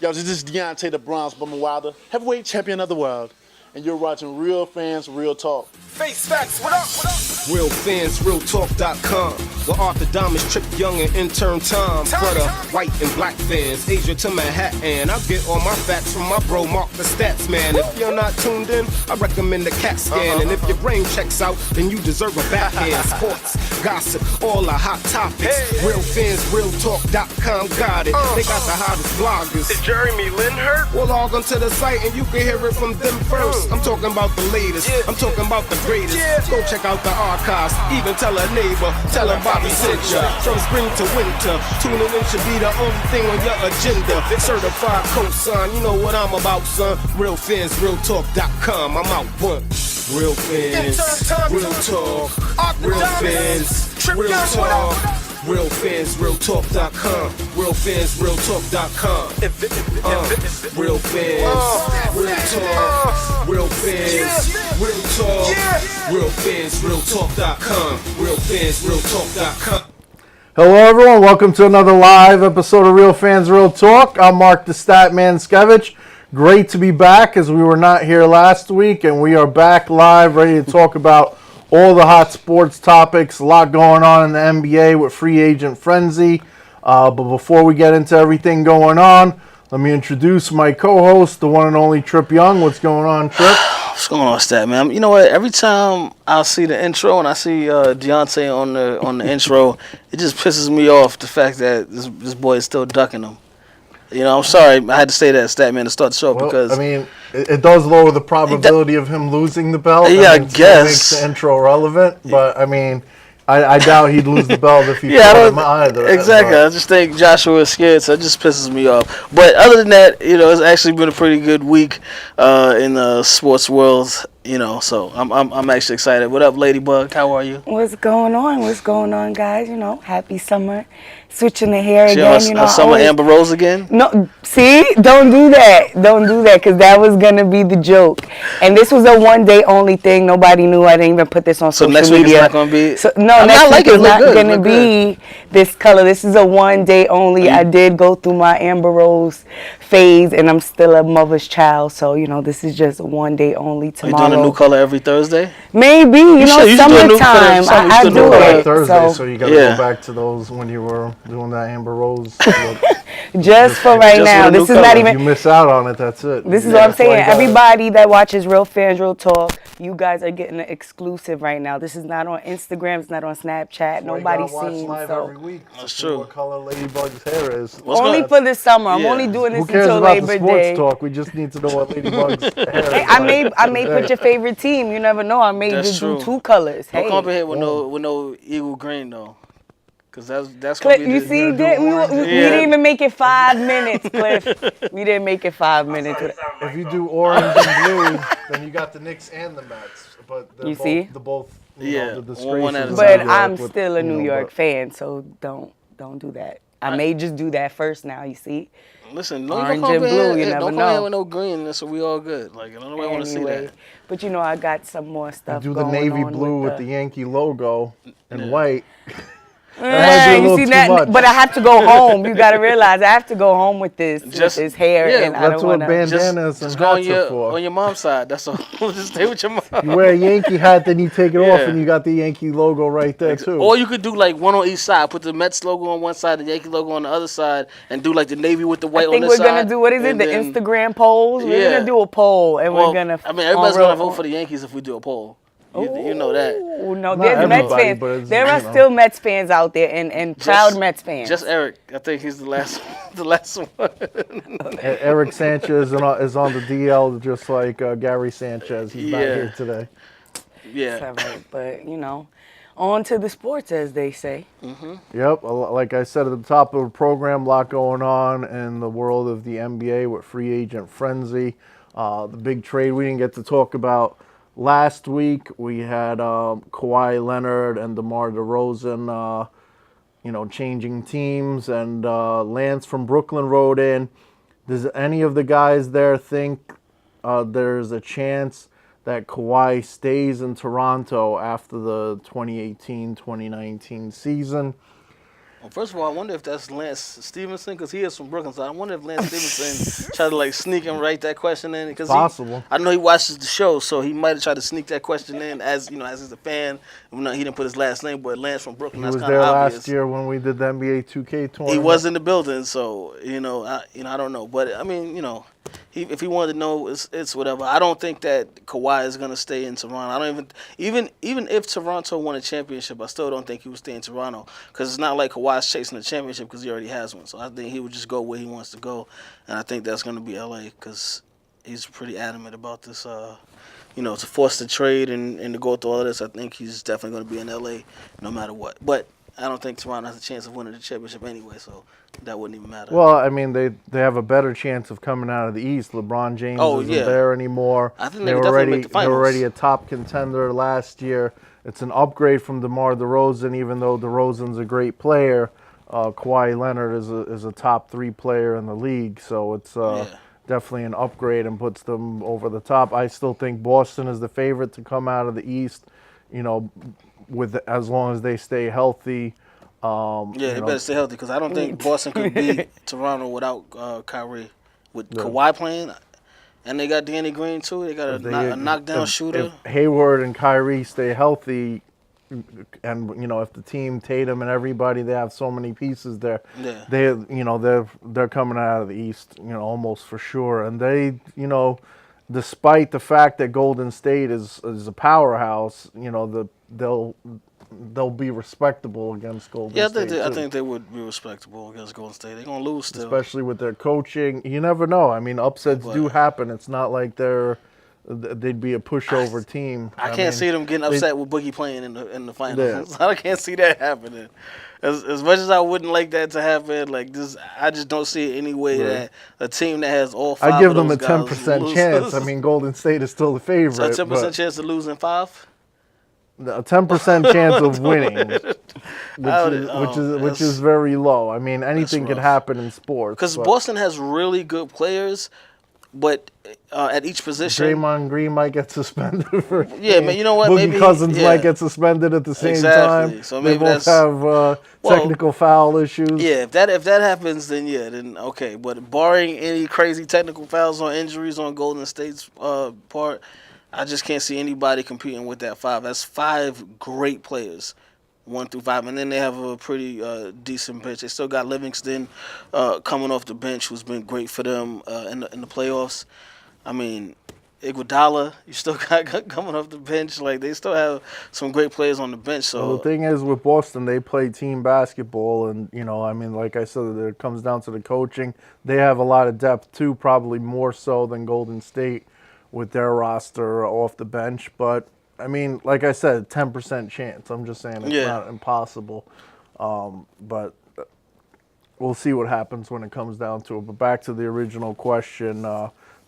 Yo, this is Deontay the Bronze Bomber Wilder, heavyweight champion of the world. And you're watching Real Fans, Real Talk. Face facts, what up, what up? RealFansRealTalk.com, where Arthur Diamonds, Trip Young, and intern Tom for the white and black fans, Asia to Manhattan. I get all my facts from my bro Mark the Stats Man. If you're not tuned in, I recommend the CAT scan. And if your brain checks out, then you deserve a backhand. Sports, gossip, all the hot topics. RealFansRealTalk.com got it. They got the hottest bloggers. Is Jeremy Lin hurt? Well, log onto the site and you can hear it from them first. I'm talking about the latest. Yeah. I'm talking about the greatest. Yeah. Go check out the archives. Even tell a neighbor. Tell him Bobby sent ya. From spring to winter, tuning in should be the only thing on your agenda. Certified cosign, you know what I'm about, son. RealFansRealTalk.com. I'm out one. Real fans, real talk. Real fans, real talk. RealFansRealTalk.com. RealFansRealTalk.com. Real fans, real talk. Real fans, real talk. RealFansRealTalk.com. RealFansRealTalk.com. Hello everyone, welcome to another live episode of Real Fans, Real Talk. I'm Mark the Statman Skevich. Great to be back as we were not here last week, and we are back live ready to talk about all the hot sports topics. A lot going on in the NBA with free agent frenzy. But before we get into everything going on, let me introduce my co-host, the one and only Trip Young. What's going on, Trip? What's going on, Stat Man? You know what? Every time I see the intro and I see Deontay on the intro, it just pisses me off the fact that this boy is still ducking him. You know, I'm sorry, I had to say that, Stat Man, to start the show because I mean, it does lower the probability of him losing the belt. Yeah, I mean, guess it makes the intro relevant, but I mean, I doubt he'd lose the belt if he I fought don't him either. exactly. But I just think Joshua is scared, so it just pisses me off. But other than that, you know, it's actually been a pretty good week in the sports world. You know, so I'm actually excited. What up, Ladybug? How are you? What's going on? What's going on, guys? You know, happy summer. Switching the hair She again. on You know, summer Amber Rose again? No, see, don't do that. Don't do that, because that was gonna be the joke. And this was a one-day only thing. Nobody knew. I didn't even put this on So social next media. week it's not gonna be. So, no, I next like week it. is Look not good. gonna Look be this color. This is a one-day only. I did go through my Amber Rose phase, and I'm still a mother's child. So you know, this is just a one-day only. Are you Tomorrow, doing a new color every Thursday? maybe. You know, should do a new summertime. color. I You should do do it. it Thursday, so you got to Yeah. go back to those when you were doing that Amber Rose. Just for right Just now. with a This new is not color. If you even. miss out on it, that's it. This is Yeah, what I'm that's why saying. you gotta- Everybody that watches Real Fans, Real Talk, you guys are getting an exclusive right now. This is not on Instagram. It's not on Snapchat. that's why you Nobody's gotta watch seen. live So every week to That's see true. what color Ladybug's hair is. only for the summer. I'm Yeah. only doing Who this cares until about the Labor sports Day. talk? We just need to know what Ladybug's hair is. Hey, I may put your favorite team. You never know. I may That's just true. do two colors. Don't Hey, come up here with no eagle green though, because that's Cliff, gonna be you the, see, do we orange. didn't even make it 5 minutes, Cliff. We didn't make it 5 minutes. If you do orange and blue, then you got the Knicks and the Mets. But they're You both, see? the both, Yeah, the one disgraces at a of But New York I'm with, still a you New know, York but- fan, so don't do that. I may just do that first now. You see. Listen, don't Orange come and up blue, here, you never don't come know. here with no green, so we all good. Like, I don't know want to see Anyway, that. but you know, I got some more stuff Do the going navy on blue with the Yankee logo and white. might be a you little see too that? much. But I have to go home. You got to realize I have to go home with this Just- hair, yeah, and I That's don't what want to. bandanas Just and go on hats are your for. on your mom's side. That's all. Just stay with your mom. You wear a Yankee hat, then you take it off, Yeah. and you got the Yankee logo right there, too. Or you could do like one on each side. Put the Mets logo on one side, the Yankee logo on the other side, and do like the navy with the white I think on we're this side. gonna do what is it? and The then- Instagram polls. We're Yeah. gonna do a poll, and Well, we're gonna. I mean, everybody's gonna vote for the Yankees if we do a poll. You know that. Oh no, Not there's Mets everybody, but fans. it's, There are you know. still Mets fans out there, and proud Mets fans. Just Eric. I think he's the last, the last one. Eric Sanchez is on the DL just like Gary Sanchez. He's not Yeah. here today. Yeah. It's all right, but you know, on to the sports, as they say. Yep, like I said at the top of the program, a lot going on in the world of the NBA with free agent frenzy. The big trade we didn't get to talk about last week. We had Kawhi Leonard and DeMar DeRozan, changing teams. And Lance from Brooklyn wrote in, does any of the guys there think there's a chance that Kawhi stays in Toronto after the 2018-2019 season? Well, first of all, I wonder if that's Lance Stevenson because he is from Brooklyn. So I wonder if Lance Stevenson tried to like sneak and write that question in. Cause Possible. I know he watches the show, so he might have tried to sneak that question in as as he's a fan. Even though he didn't put his last name, but Lance from Brooklyn. He That's was kind there of obvious. last year when we did the NBA 2K tournament. He was in the building, so I don't know, but I mean, if he wanted to know, it's whatever. I don't think that Kawhi is gonna stay in Toronto. I don't even if Toronto won a championship, I still don't think he would stay in Toronto because it's not like Kawhi's chasing a championship because he already has one. So I think he would just go where he wants to go, and I think that's gonna be LA because he's pretty adamant about this. To force the trade and to go through all of this, I think he's definitely gonna be in LA no matter what. But I don't think Toronto has a chance of winning the championship anyway, so that wouldn't even matter. Well, I mean, they have a better chance of coming out of the East. LeBron James isn't there anymore. I think they could definitely make the finals. They were already a top contender last year. It's an upgrade from DeMar DeRozan, even though DeRozan's a great player. Kawhi Leonard is a top 3 player in the league, so it's definitely an upgrade and puts them over the top. I still think Boston is the favorite to come out of the East, as long as they stay healthy. They better stay healthy because I don't think Boston could beat Toronto without Kyrie. With Kawhi playing, and they got Danny Green too. They got a knockdown shooter. If Hayward and Kyrie stay healthy, and if the team, Tatum and everybody, they have so many pieces there. Yeah. They're coming out of the East, almost for sure. And they, despite the fact that Golden State is a powerhouse, they'll be respectable against Golden State. Yeah, I think they would be respectable against Golden State. They're gonna lose still, especially with their coaching. You never know. I mean, upsets do happen. It's not like they'd be a pushover team. I can't see them getting upset with Boogie playing in the finals. Yeah. I can't see that happening. As much as I wouldn't like that to happen, like this, I just don't see it any way that a team that has all 5 I give them of a those 10% chance. I mean, Golden State is still the favorite. So 10% chance of losing 5. A 10% chance of winning, which is very low. I mean, anything could happen in sports. Because Boston has really good players, but at each position, Draymond Green might get suspended for. Yeah, man. You know what? Boogie Cousins might get suspended at the same time. So maybe they both have technical foul issues. Yeah, if that happens, then okay. But barring any crazy technical fouls or injuries on Golden State's part, I just can't see anybody competing with that 5. That's 5 great players, 1 through 5, and then they have a pretty decent bench. They still got Livingston coming off the bench, who's been great for them in the playoffs. I mean, Iguodala, you still got coming off the bench. Like they still have some great players on the bench. So well, the thing is with Boston, they play team basketball, and I mean, like I said, it comes down to the coaching. They have a lot of depth too, probably more so than Golden State with their roster off the bench. But, I mean, like I said, 10% chance. I'm just saying it's not impossible. But we'll see what happens when it comes down to it. But back to the original question,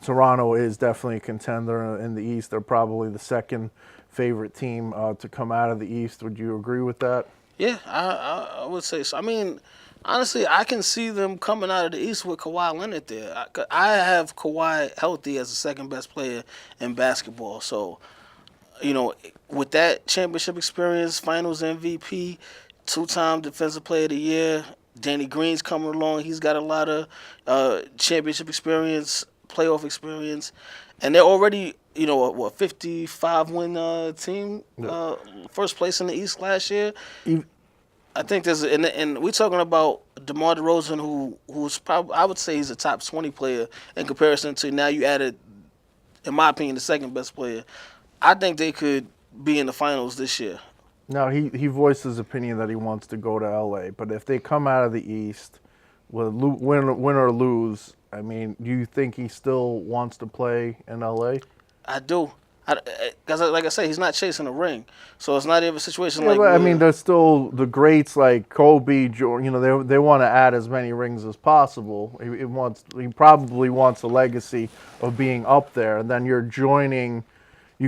Toronto is definitely a contender in the East. They're probably the second favorite team to come out of the East. Would you agree with that? Yeah, I would say so. I mean, honestly, I can see them coming out of the East with Kawhi Leonard there. I have Kawhi healthy as the second best player in basketball. So, with that championship experience, finals MVP, 2-time defensive player of the year, Danny Green's coming along. He's got a lot of championship experience, playoff experience. And they're already, a 55-win team, first place in the East last year. I think there's, and we're talking about DeMar DeRozan, who's probably, I would say he's a top 20 player in comparison to now you added, in my opinion, the second best player. I think they could be in the finals this year. Now, he voiced his opinion that he wants to go to LA, but if they come out of the East, win or lose, I mean, do you think he still wants to play in LA? I do. Because, like I say, he's not chasing a ring. So it's not even a situation like... But, I mean, there's still the greats like Kobe, Jordan, they want to add as many rings as possible. He probably wants a legacy of being up there. And then you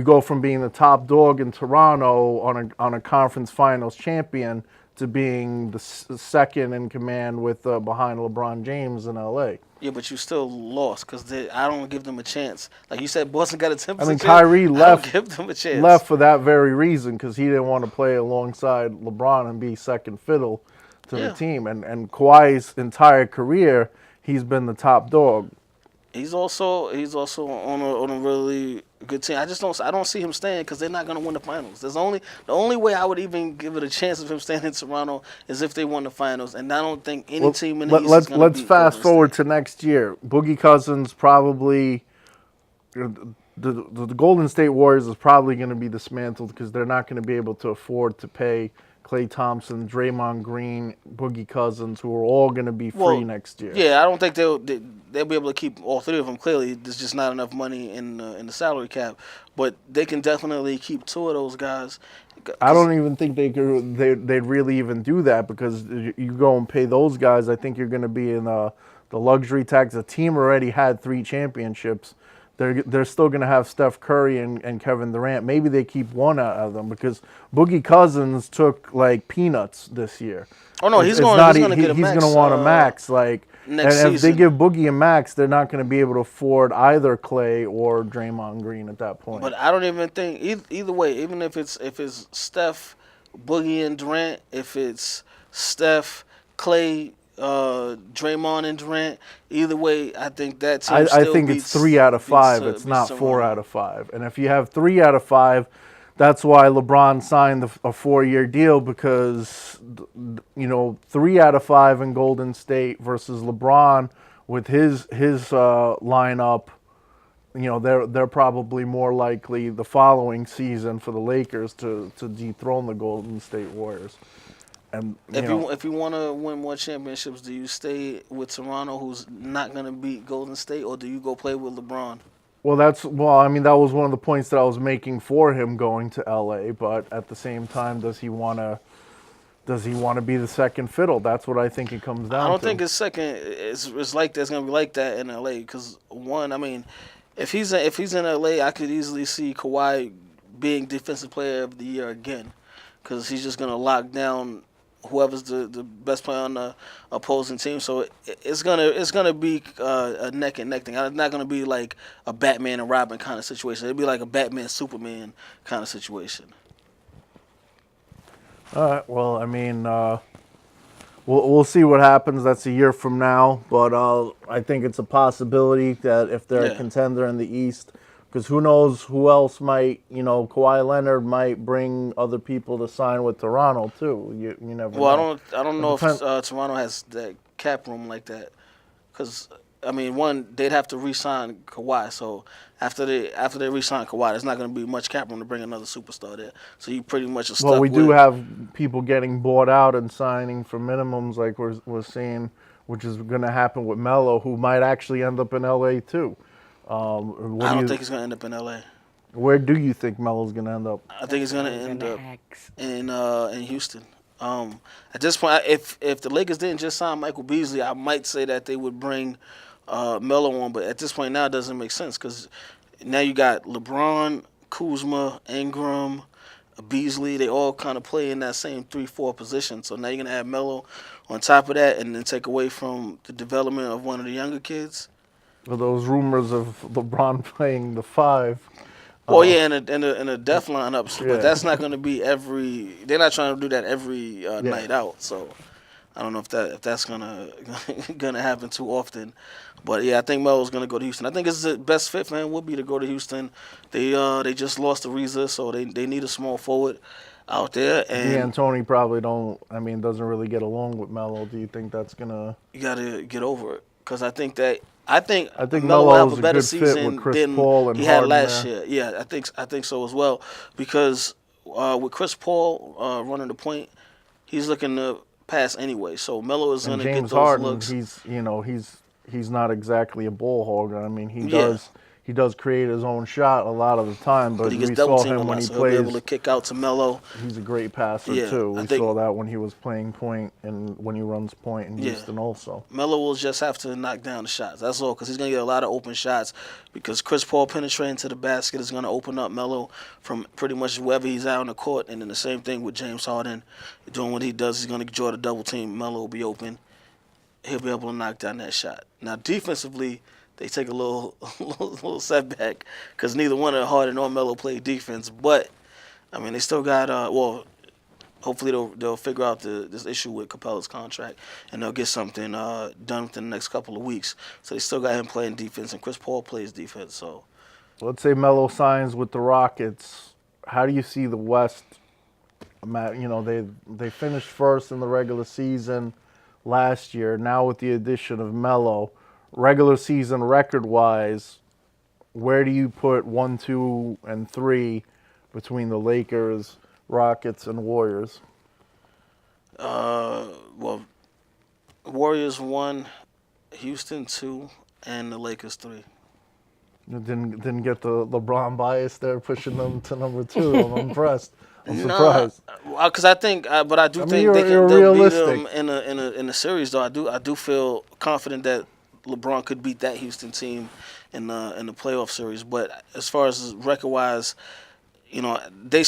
go from being the top dog in Toronto on a conference finals champion to being the second in command with behind LeBron James in LA. Yeah, but you still lost because I don't give them a chance. Like you said, Boston got a 10% I mean, Kyrie left. I don't give them a chance. Left for that very reason because he didn't want to play alongside LeBron and be second fiddle to Yeah. the team. And Kawhi's entire career, he's been the top dog. He's also on a really good team. I don't see him staying because they're not going to win the finals. The only way I would even give it a chance of him staying in Toronto is if they won the finals, and I don't think any team in the East is going to Let's beat fast Golden forward State. to next year. Boogie Cousins probably the Golden State Warriors is probably going to be dismantled because they're not going to be able to afford to pay Klay Thompson, Draymond Green, Boogie Cousins, who are all going to be free next year. Yeah, I don't think they'll be able to keep all three of them. Clearly, there's just not enough money in the salary cap, but they can definitely keep two of those guys. I don't even think they'd really even do that because you go and pay those guys. I think you're going to be in the luxury tax. The team already had 3 championships. They're still going to have Steph Curry and Kevin Durant. Maybe they keep one out of them because Boogie Cousins took like peanuts this year. Oh no, he's going to get a max. He's going to want a max. Next and if they season. give Boogie a max, they're not going to be able to afford either Klay or Draymond Green at that point. But I don't even think either way. Even if it's Steph, Boogie, and Durant, if it's Steph, Klay, Draymond, and Durant, either way, I think that team I think it's 3 out of 5. It's not 4 out of 5. And if you have 3 out of 5, that's why LeBron signed a 4-year deal because 3 out of 5 in Golden State versus LeBron with his lineup. They're probably more likely the following season for the Lakers to dethrone the Golden State Warriors. And if you want to win more championships, do you stay with Toronto, who's not going to beat Golden State, or do you go play with LeBron? that was one of the points that I was making for him going to LA. But at the same time, does he want to be the second fiddle? That's what I think it comes down to. I don't think his second is like that's going to be like that in LA. Because one, I mean, if he's in LA, I could easily see Kawhi being Defensive Player of the Year again, because he's just going to lock down whoever's the best player on the opposing team. So it's gonna be a neck and neck thing. It's not gonna be like a Batman and Robin kind of situation. It'll be like a Batman Superman kind of situation. All right. Well, I mean, we'll see what happens. That's a year from now, but I think it's a possibility that if they're a contender in the East. Because who knows who else might, Kawhi Leonard might bring other people to sign with Toronto too. You never know. Well, I don't know if Toronto has that cap room like that. Because I mean, one, they'd have to re-sign Kawhi. So after they re-sign Kawhi, there's not going to be much cap room to bring another superstar there. So you pretty much are stuck. Well, we do have people getting bought out and signing for minimums, like we're seeing, which is going to happen with Melo, who might actually end up in LA too. I don't think he's going to end up in LA. Where do you think Melo's going to end up? I think he's going to end up in Houston. At this point, if the Lakers didn't just sign Michael Beasley, I might say that they would bring Melo on. But at this point now, it doesn't make sense because now you got LeBron, Kuzma, Ingram, Beasley. They all kind of play in that same 3-4 position. So now you're going to add Melo on top of that and then take away from the development of one of the younger kids. Well, those rumors of LeBron playing the 5. Oh yeah, in a death lineup, but that's not going to be every. They're not trying to do that every night out. So I don't know if that's gonna happen too often. But yeah, I think Melo's gonna go to Houston. I think it's the best fit for him would be to go to Houston. They just lost Ariza, so they need a small forward out there. And D'Antoni probably doesn't really get along with Melo. Do you think that's gonna? You got to get over it because I think Melo will have is a better good fit season with Chris than Paul and he had Harden last there. year. Yeah, I think so as well because with Chris Paul running the point, he's looking to pass anyway. So Melo is going to get those Harden, looks. He's not exactly a ball hogger. I mean, he does create his own shot a lot of the time, but he gets we double saw teamed a him when lot, he so he'll be plays. able to kick out to Melo. He's a great passer too. We saw that when he was playing point and when he runs point in Houston also. Melo will just have to knock down the shots. That's all, because he's going to get a lot of open shots because Chris Paul penetrating to the basket is going to open up Melo from pretty much wherever he's out on the court. And then the same thing with James Harden. Doing what he does, he's going to draw the double team. Melo will be open. He'll be able to knock down that shot. Now, defensively, they take a little setback because neither one of Harden or Melo play defense. But, I mean, they still got, hopefully they'll figure out this issue with Capella's contract, and they'll get something done within the next couple of weeks. So they still got him playing defense, and Chris Paul plays defense. So Let's say Melo signs with the Rockets. How do you see the West? They finished first in the regular season last year. Now with the addition of Melo, regular season record-wise, where do you put 1, 2, and 3 between the Lakers, Rockets, and Warriors? well, Warriors 1, Houston 2, and the Lakers 3. Didn't get the LeBron bias there, pushing them to number 2. I'm impressed. I'm surprised. Because I think, but I do think you're they'll beat realistic. them in a series. Though I do feel confident that LeBron could beat that Houston team in the playoff series. But as far as record wise, they're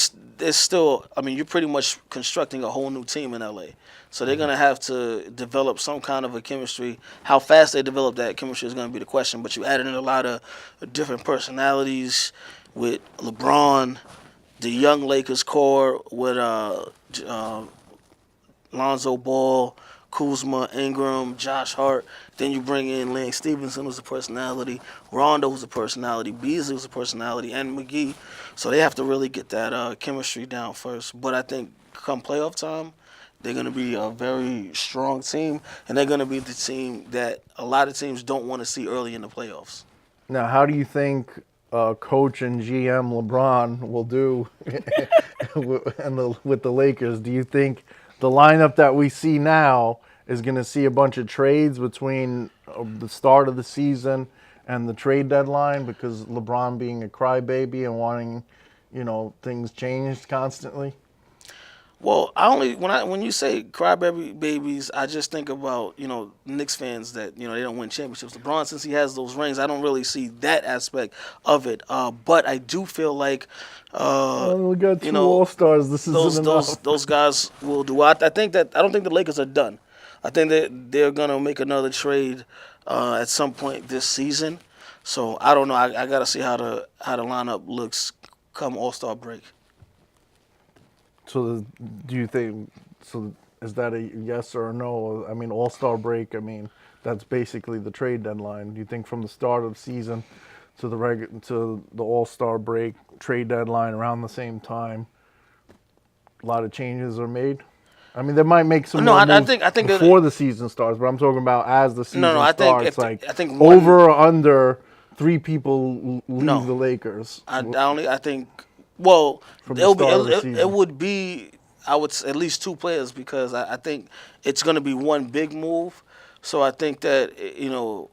still. I mean, you're pretty much constructing a whole new team in LA. So they're gonna have to develop some kind of a chemistry. How fast they develop that chemistry is gonna be the question. But you added in a lot of different personalities with LeBron, the young Lakers core with Lonzo Ball, Kuzma, Ingram, Josh Hart. Then you bring in Lance Stevenson, who's a personality, Rondo, who's a personality, Beasley, who's a personality, and McGee. So they have to really get that chemistry down first. But I think come playoff time, they're going to be a very strong team, and they're going to be the team that a lot of teams don't want to see early in the playoffs. Now, how do you think coach and GM LeBron will do with the Lakers? Do you think the lineup that we see now is going to see a bunch of trades between the start of the season and the trade deadline because LeBron being a crybaby and wanting, things changed constantly? Well, when you say babies, I just think about Knicks fans that they don't win championships. LeBron, since he has those rings, I don't really see that aspect of it. But I do feel like we got 2 All-Stars. This isn't enough. Those guys will do. I don't think the Lakers are done. I think that they're gonna make another trade at some point this season. So I don't know. I gotta see how the lineup looks come All-Star break. So do you think, is that a yes or a no? I mean, All-Star break, that's basically the trade deadline. Do you think from the start of the season to the All-Star break, trade deadline around the same time, a lot of changes are made? I mean, they might make some more moves I think before the season starts, but I'm talking about as the season starts. I think over or under 3 people leave the Lakers. I think. Well, it would be, I would say, at least 2 players because I think it's going to be one big move. So I think that it'll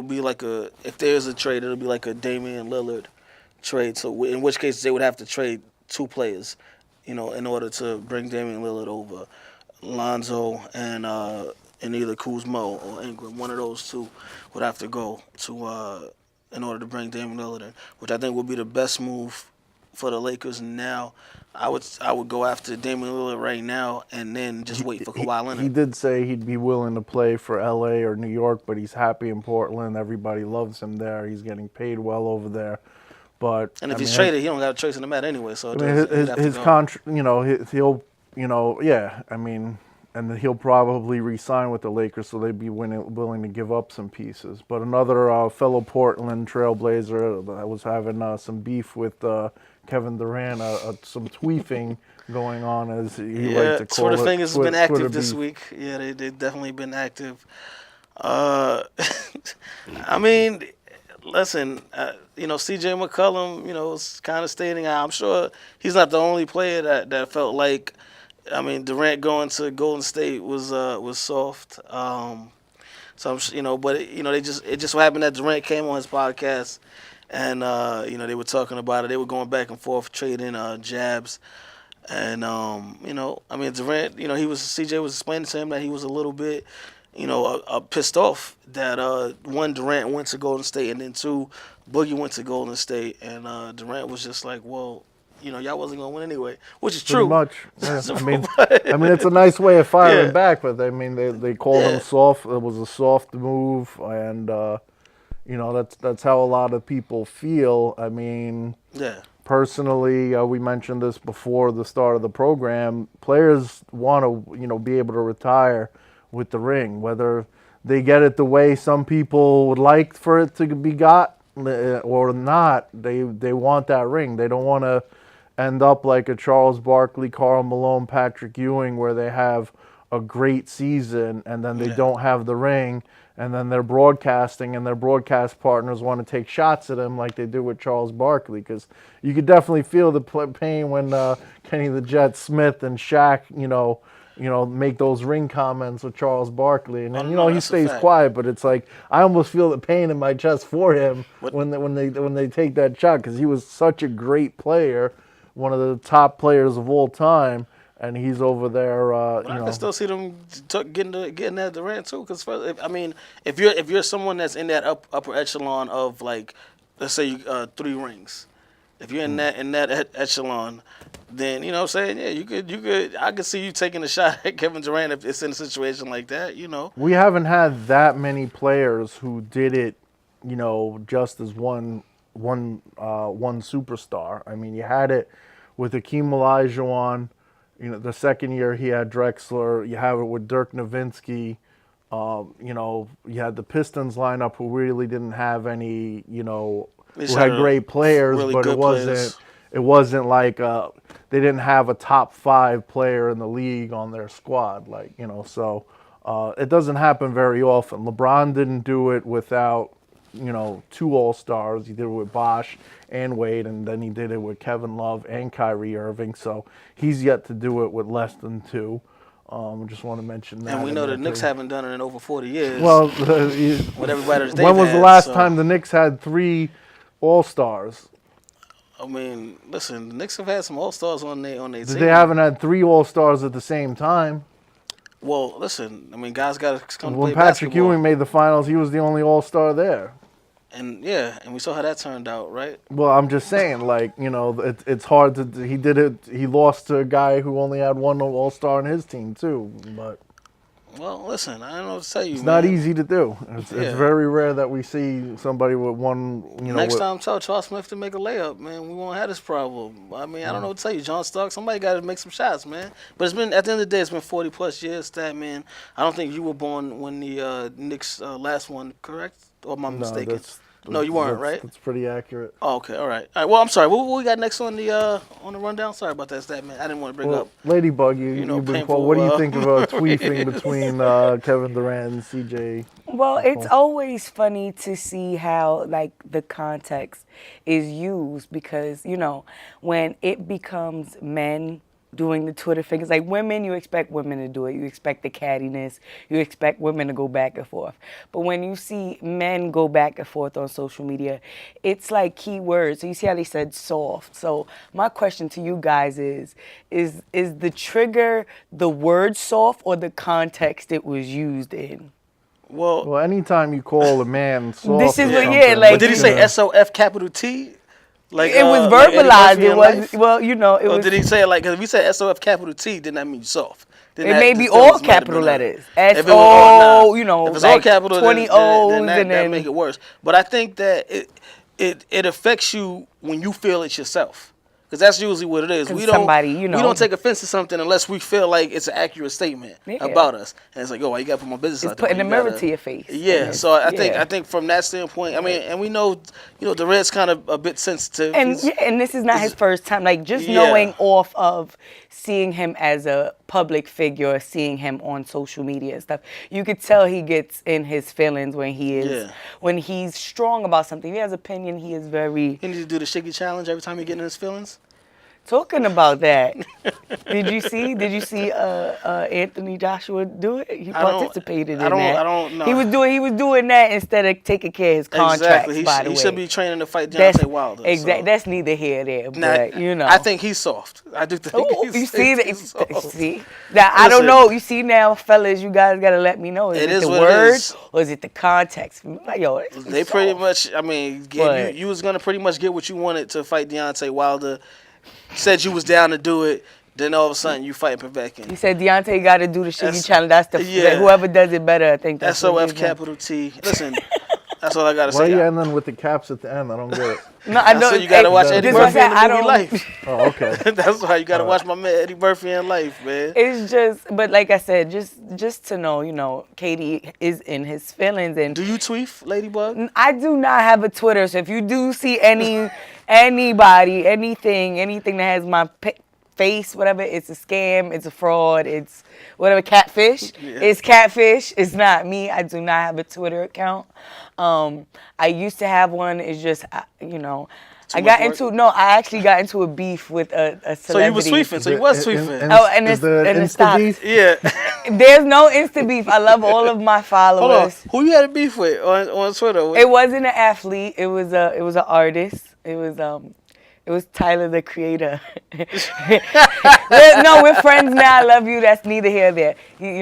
be like if there's a trade, it'll be like a Damian Lillard trade. So in which case they would have to trade 2 players, in order to bring Damian Lillard over. Lonzo and either Kuzma or Ingram, one of those 2 would have to go to in order to bring Damian Lillard in, which I think would be the best move for the Lakers now. I would go after Damian Lillard right now and then just wait for Kawhi Leonard. He did say he'd be willing to play for LA or New York, but he's happy in Portland. Everybody loves him there. He's getting paid well over there. And if he's traded, he don't got a choice in the matter anyway. So his contract, he'll, and he'll probably re-sign with the Lakers, so they'd be willing to give up some pieces. But another fellow Portland Trailblazer that was having some beef with Kevin Durant, some tweefing going on, as he liked to call it. Twitter fingers has been active this week. Yeah, they've definitely been active. Listen, C.J. McCollum, is kind of stating, I'm sure he's not the only player that felt like, Durant going to Golden State was soft. So but it just so happened that Durant came on his podcast, and they were talking about it. They were going back and forth trading jabs, and Durant, CJ was explaining to him that he was a little bit, pissed off that 1, Durant went to Golden State, and then 2, Boogie went to Golden State, and Durant was just like, well, y'all wasn't gonna win anyway, which is true. Pretty much. Yeah. It's a nice way of firing back, but they called him soft. It was a soft move, and that's how a lot of people feel. personally, we mentioned this before the start of the program. Players want to, be able to retire with the ring, whether they get it the way some people would like for it to be got or not. They want that ring. They don't want to end up like a Charles Barkley, Karl Malone, Patrick Ewing, where they have a great season and then they don't have the ring, and then they're broadcasting and their broadcast partners want to take shots at him like they do with Charles Barkley, because you could definitely feel the pain when Kenny the Jet Smith and Shaq, make those ring comments with Charles Barkley, and then he stays quiet, but it's like I almost feel the pain in my chest for him when they take that shot, because he was such a great player, one of the top players of all time. And he's over there. I can still see them getting at Durant too. Because if you're someone that's in that upper echelon of, like, let's say 3 rings, if you're in that echelon, then what I'm saying, yeah, you could. I could see you taking a shot at Kevin Durant if it's in a situation like that. We haven't had that many players who did it, just as one superstar. I mean, you had it with Hakeem Olajuwon. The second year he had Drexler. You have it with Dirk Nowitzki. You had the Pistons lineup who really didn't have any, who had great players, really, but it wasn't like they didn't have a top 5 player in the league on their squad, so it doesn't happen very often. LeBron didn't do it without 2 All-Stars. He did it with Bosh and Wade, and then he did it with Kevin Love and Kyrie Irving. So he's yet to do it with less than 2. I just want to mention that. And we know the Knicks haven't done it in over 40 years. Well, with everybody that when was the last time the Knicks had 3 All-Stars? I mean, listen, the Knicks have had some All-Stars on their team. They haven't had 3 All-Stars at the same time. Well, listen, I mean, guys got to come to play When Patrick basketball. Ewing made the finals, he was the only All-Star there. And we saw how that turned out, right? Well, I'm just saying, it's hard to. He did it. He lost to a guy who only had 1 All-Star on his team too. But well, listen, I don't know what to tell you. It's not easy to do. It's very rare that we see somebody with 1. Next time, tell Charles Smith to make a layup, man. We won't have this problem. I mean, I don't know what to tell you, John Stark. Somebody got to make some shots, man. But it's been, at the end of the day, it's been 40+ years. That, man. I don't think you were born when the Knicks last one, correct? Or am I mistaken? No, you weren't, right? That's pretty accurate. Oh, okay, all right. All right, well, I'm sorry. What we got next on the rundown? Sorry about that, Stat Man. I didn't want to bring up. Ladybug, you've been called. What do you think about tweeting between Kevin Durant and CJ? Well, it's always funny to see how, the context is used, because, when it becomes men doing the Twitter fingers, like women, you expect women to do it. You expect the cattiness. You expect women to go back and forth. But when you see men go back and forth on social media, it's like keywords. So you see how they said soft. So my question to you guys is the trigger the word soft or the context it was used in? Well, anytime you call a man soft, this is what, but did he say SOF capital T? Like, it was verbalized. It was, it was. Did he say it like? Because if you said SOF capital T, then that means soft. It may be all capital letters. SO, if it's all capital, 20 O's, then and that make it worse. But I think that it affects you when you feel it yourself. Because that's usually what it is. We don't take offense to something unless we feel like it's an accurate statement about us. And it's like, why you got to put my business out there? It's putting a mirror to your face. Yeah. So I think from that standpoint, I mean, and we know, Durant's kind of a bit sensitive. And and this is not his first time. Like, just knowing off of seeing him as a public figure, seeing him on social media and stuff, you could tell he gets in his feelings when when he's strong about something. He has opinion. He is very. He needs to do the Shiggy challenge every time he gets in his feelings. Talking about that, did you see Anthony Joshua do it? He participated in that. I don't know. He was doing that instead of taking care of his contracts. Exactly. He should be training to fight Deontay Wilder. Exactly. So. That's neither here nor there. But I think he's soft. I do think he's soft. See? Now I don't know. You see now, fellas, you guys gotta let me know. Is it the words or is it the context? Like, they pretty much. I mean, you was gonna pretty much get what you wanted to fight Deontay Wilder. Said you was down to do it, then all of a sudden you fight Povetkin. He said Deontay got to do the Shiggy challenge. That's whoever does it better. I think that's SOF capital T. Listen, That's all I gotta Why are say. you ending with the caps at the end? I don't get it. No, I know. So you gotta watch Eddie this is what I Murphy said, in the I movie don't- Life. Oh, okay. That's why you gotta watch my man Eddie Murphy in Life, man. It's just, but like I said, just to know, Katie is in his feelings, and Do you tweet, Ladybug? I do not have a Twitter. So if you do see anybody, anything that has my face, whatever, it's a scam, it's a fraud, it's whatever, catfish. Yeah. It's catfish. It's not me. I do not have a Twitter account. I used to have one. It's just, I actually got into a beef with a celebrity. So you was tweeting. So you was tweeting. And Is it's there and it Insta stopped. beef? Yeah. There's no Insta beef. I love all of my Hold on. followers. Who you had a beef with on Twitter? It wasn't an athlete. It was an artist. It was Tyler, the Creator. We're friends now. I love you. That's neither here nor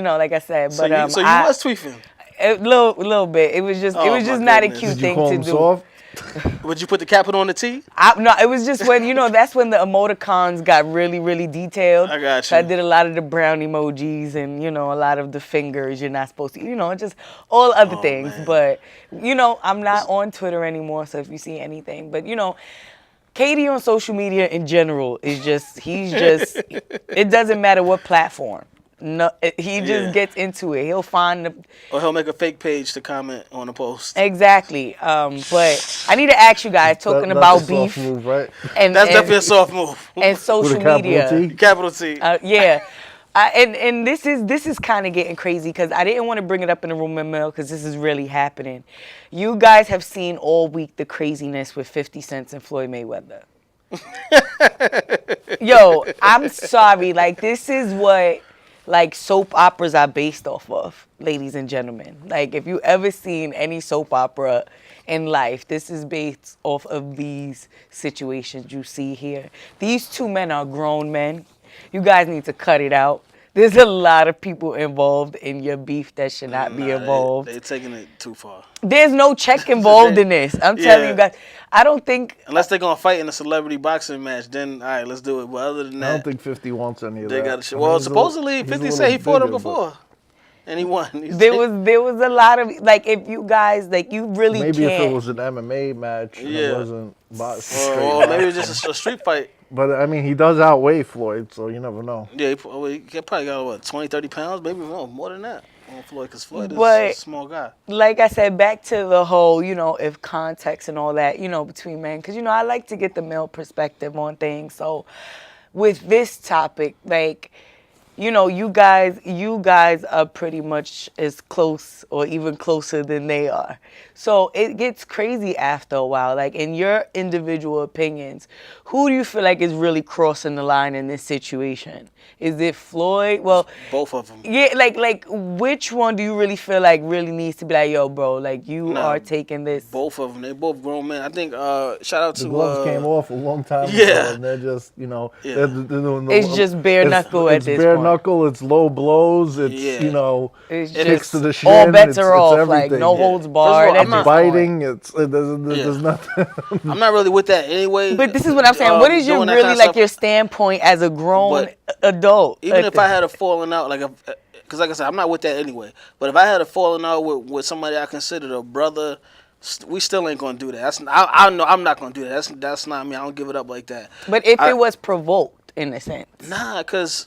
there. Like I said. So But you was tweeting. a little bit. It was just Oh, my not a goodness. cute Did you thing call to him do. soft? Would you put the capital on the T? No, it was just when that's when the emoticons got really, really detailed. I got So I you. did a lot of the brown emojis and a lot of the fingers you're not supposed to, just all other things. man. But I'm not on Twitter anymore. So if you see anything, but Katie on social media in general is he's just. It doesn't matter what platform. No, he just gets into it. He'll find the. Or he'll make a fake page to comment on a post. Exactly. But I need to ask you guys, talking That's about a soft beef move, right? and That's and, definitely a soft move. and With social a capital media. T? Capital T. Yeah. And this is kind of getting crazy because I didn't want to bring it up in the rumor mill because this is really happening. You guys have seen all week the craziness with 50 Cent and Floyd Mayweather. Yo, I'm sorry. Like, this is what soap operas are based off of, ladies and gentlemen. Like, if you ever seen any soap opera in life, this is based off of these situations you see here. These two men are grown men. You guys need to cut it out. There's a lot of people involved in your beef that should not be involved. They're taking it too far. There's no check involved in this. I'm telling you guys. I don't think. Unless they're going to fight in a celebrity boxing match, then, all right, let's do it. But other than I that, don't think 50 wants any of they that. got to shit. I mean, Well, he's a supposedly, little- he's a 50 little said he fought him bigger, before. And he won. There was a lot of, if you guys, you really Maybe can't. if it was an MMA match and Yeah. it wasn't Or maybe it's just a street fight. But I mean, he does outweigh Floyd, so you never know. Yeah, he probably got, what, 20, 30 pounds? Maybe more than that on Floyd, because Floyd is But- a small guy. Like I said, back to the whole, if context and all that, between men. Because, I like to get the male perspective on things. So with this topic, you guys are pretty much as close or even closer than they are. So it gets crazy after a while. Like, in your individual opinions, who do you feel like is really crossing the line in this situation? Is it Floyd? Well, Both of them. yeah, like which one do you really feel like really needs to be like, yo, bro, like you Nah, are taking this? Both of them. They both grown men. I think, shout out The to... gloves came off a long time yeah. ago, and they're just, Yeah. they're doing the, It's just bare knuckle at it's this bare point. knuckle, it's low blows, it's, Yeah. It's It kicks just to the shin. all bets it's, are it's off. Like, everything. no Yeah. holds First of barred. all, at I'm not this point. Biting, there's Yeah. nothing. I'm not really with that anyway. But this is what I'm saying. What is your doing that really kinda like stuff. your standpoint as a grown But adult? Even Like if I had a falling out, because like I said, I'm not with that anyway. But if I had a falling out with somebody I considered a brother, we still ain't gonna do that. I know I'm not gonna do that. That's not me. I don't give it up like that. But if it was provoked in a sense, Nah, cause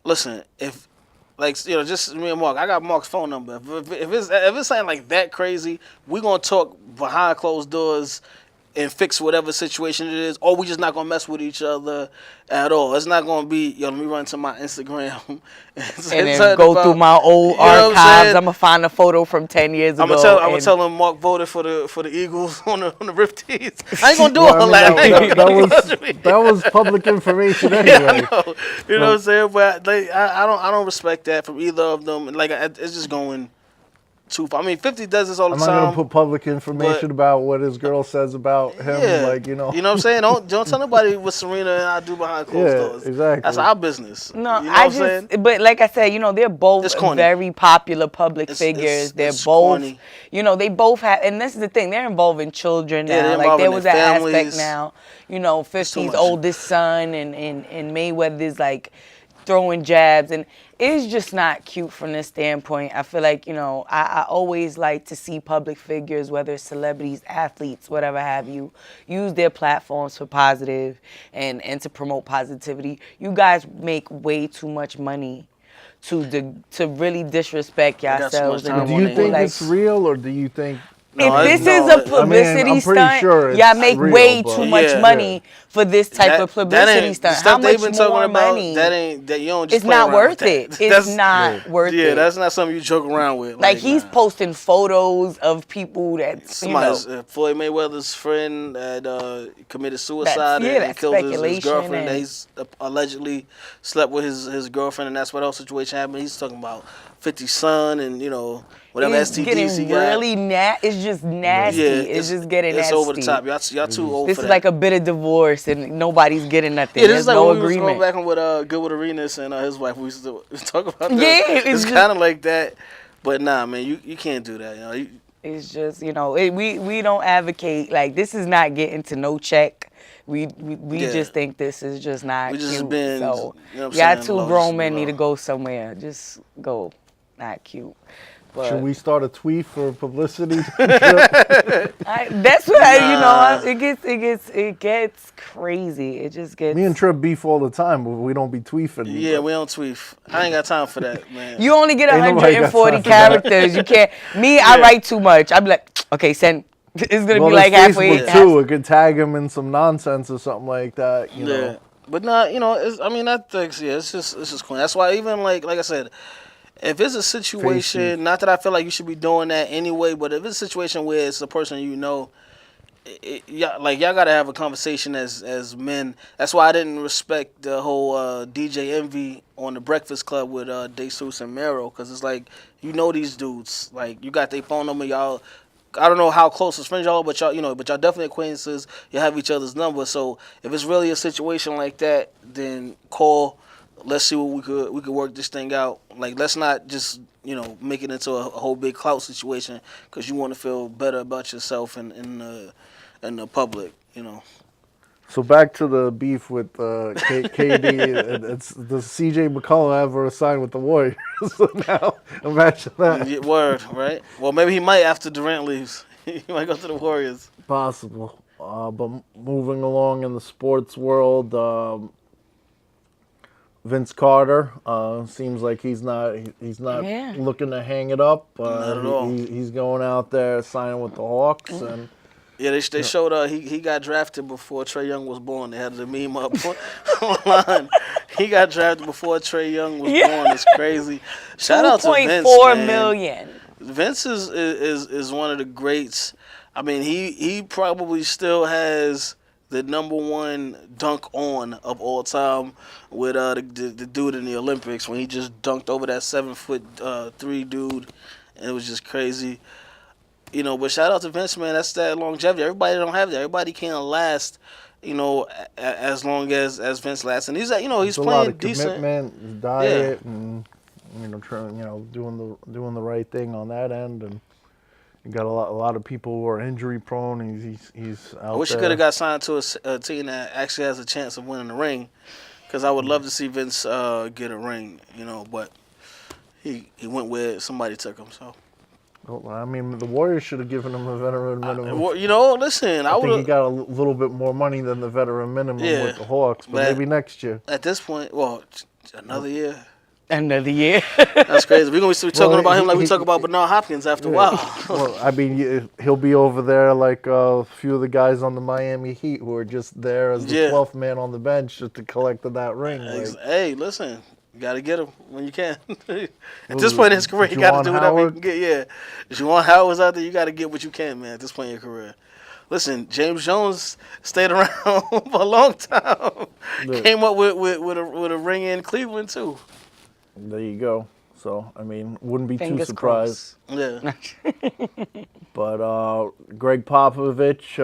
listen, if just me and Mark, I got Mark's phone number. If it's something like that crazy, we gonna talk behind closed doors and fix whatever situation it is, or we just not gonna mess with each other at all. It's not gonna be, let me run to my Instagram and then go through my old archives. I'm gonna find a photo from 10 years ago. I'm gonna tell him Mark voted for the Eagles on the Rifties. I ain't gonna do all that. That was public information anyway. Yeah, I know. You know what I'm saying? But I don't respect that from either of them. It's just going too far. I mean, 50 does this all the I'm not time. gonna put public information about what his girl says about him. Yeah. You know what I'm saying? Don't tell nobody what Serena and I do behind closed doors. Exactly. That's our business. No, you know what I'm saying? but like I said, they're both It's corny. very popular public figures. They're it's both, corny. they both have, and this is the thing, they're involving children now. Yeah, they're like involving there was their that families. aspect now, too 50's much. oldest son and Mayweather's throwing jabs, and it's just not cute from this standpoint. I feel like, I always like to see public figures, whether it's celebrities, athletes, whatever have you, use their platforms for positive and to promote positivity. You guys make way too much money to really disrespect got so yourselves. much time Do on you their think hands. it's real, or do you think? If this is no, a publicity I'm pretty stunt, sure y'all it's make real, way but- too much Yeah. money for this type of publicity ain't- stunt. The stuff How they've much been talking more about, money? that you don't just It's play not around worth with that. it. It's That's- not worth Yeah, it. that's not something you joke around with. Like he's nah. posting photos of people that Somebody's Floyd Mayweather's friend that committed suicide That's and killed his speculation girlfriend. That and- he's allegedly slept with his girlfriend, and that's what whole situation happened. He's talking about 50's son and whatever it's STDs getting he got. really it's just nasty. It's just getting it's nasty. over the top. Y'all too old This for is that. like a bit of divorce and nobody's getting nothing. Yeah, this There's is like no when we was agreement. going back on with Good with Arenas and his wife. We used to talk about that. Yeah, it's just- kind of like that. But nah, man, you can't do that. It's just, we don't advocate, like, this is not getting to no check. We Yeah. just think this is just not We just cute. been, So, you know what I'm y'all saying, two low, grown just men low. need to go somewhere. Just go. Not cute. But Should we start a tweet for publicity? that's what it gets crazy. It just gets. Me and Trip beef all the time, but we don't be tweefing. Yeah, we don't tweet. I ain't got time for that, man. You only get Ain't nobody got 140 time for that. characters. You can't. Me, I write too much. I'd be like, okay, send. It's gonna Well, be like there's halfway. Facebook too. It could tag him in some nonsense or something like that. You Yeah, know. but not. I think it's just clean. That's why even like I said, if it's a situation, Facey. not that I feel like you should be doing that anyway, but if it's a situation where it's a person y'all y'all gotta have a conversation as men. That's why I didn't respect the whole DJ Envy on the Breakfast Club with DeSuce and Mero, because it's like these dudes, like you got their phone number, y'all. I don't know how close as friends y'all are, but y'all definitely acquaintances. You have each other's number. So if it's really a situation like that, then call. Let's see what we could work this thing out. Like, let's not just make it into a whole big clout situation because you want to feel better about yourself in the public. So back to the beef with KD. Does CJ McCollum ever sign with the Warriors? So now imagine that. Yeah, word, right? Well, maybe he might after Durant leaves. He might go to the Warriors. Possible. But moving along in the sports world, Vince Carter seems like he's not Yeah. looking to hang it up. Not at all. He's going out there signing with the Hawks, and Yeah, they showed he got drafted before Trae Young was born. They had the meme up online. He got drafted before Trae Young was born. It's crazy. Shout out to Vince, 2.4 man. million. Vince is one of the greats. I mean, he probably still has the #1 dunk on of all time with the dude in the Olympics when he just dunked over that 7'3" dude, and it was just crazy. But shout out to Vince, man. That's that longevity. Everybody don't have that. Everybody can't last, as long as Vince lasts. And he's it's he's a playing lot of decent. commitment, diet, and trying, doing the right thing on that end, and you got a lot of people who are injury prone. And he's out I wish there. he could have got signed to a team that actually has a chance of winning the ring, because I would love to see Vince get a ring. But he went where somebody took him. So. Well, I mean, the Warriors should have given him a veteran minimum. Listen, I think he got a little bit more money than the veteran minimum with the Hawks, but maybe next year. At this point, another year. Another year. That's crazy. We're going to be talking about him like we he- talk about Bernard Hopkins after a while. Well, I mean, he'll be over there like a few of the guys on the Miami Heat who are just there as the 12th man on the bench just to collect that ring. Like, Hey, listen. You got to get him when you can. At this point in his career, you got to do whatever you can get. Yeah. If Juwan Howard was out there, you got to get what you can, man, at this point in your career. Listen, James Jones stayed around for a long time. Look. Came up with a ring in Cleveland, too. there you go. So, I mean, wouldn't be Fingers too surprised. Yeah. But Greg Popovich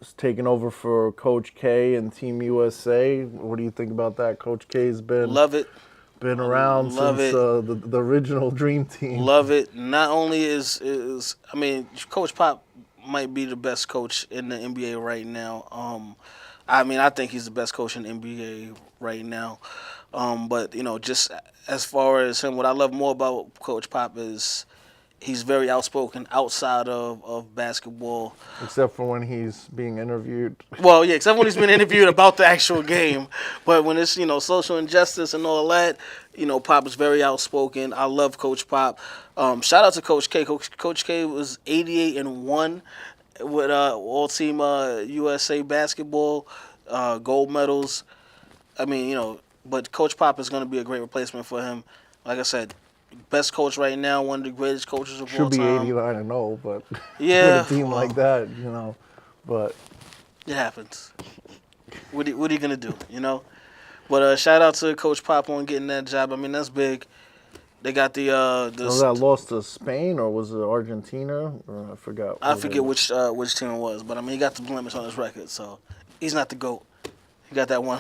is taking over for Coach K and Team USA. What do you think about that? Coach K's been Love it. around Love since it. the original Dream Team. Love it. Not only is Coach Pop might be the best coach in the NBA right now. I think he's the best coach in the NBA right now. But just as far as him, what I love more about Coach Pop is he's very outspoken outside of basketball. Except for when he's being interviewed. Well, yeah, except when he's been interviewed about the actual game. But when it's, social injustice and all that, Pop is very outspoken. I love Coach Pop. Shout out to Coach K. Coach K was 88-1 with all-team USA basketball, gold medals. I mean, but Coach Pop is going to be a great replacement for him. Like I said, best coach right now, one of the greatest coaches of all Should be time. 89-0, but Yeah, with a team like that, but it happens. What are you gonna do? But shout out to Coach Pop on getting that job. I mean, that's big. They got was that lost to Spain or was it Argentina? Or I forgot. I forget which team it was, but I mean, he got the blemish on his record, so he's not the GOAT. He got that one.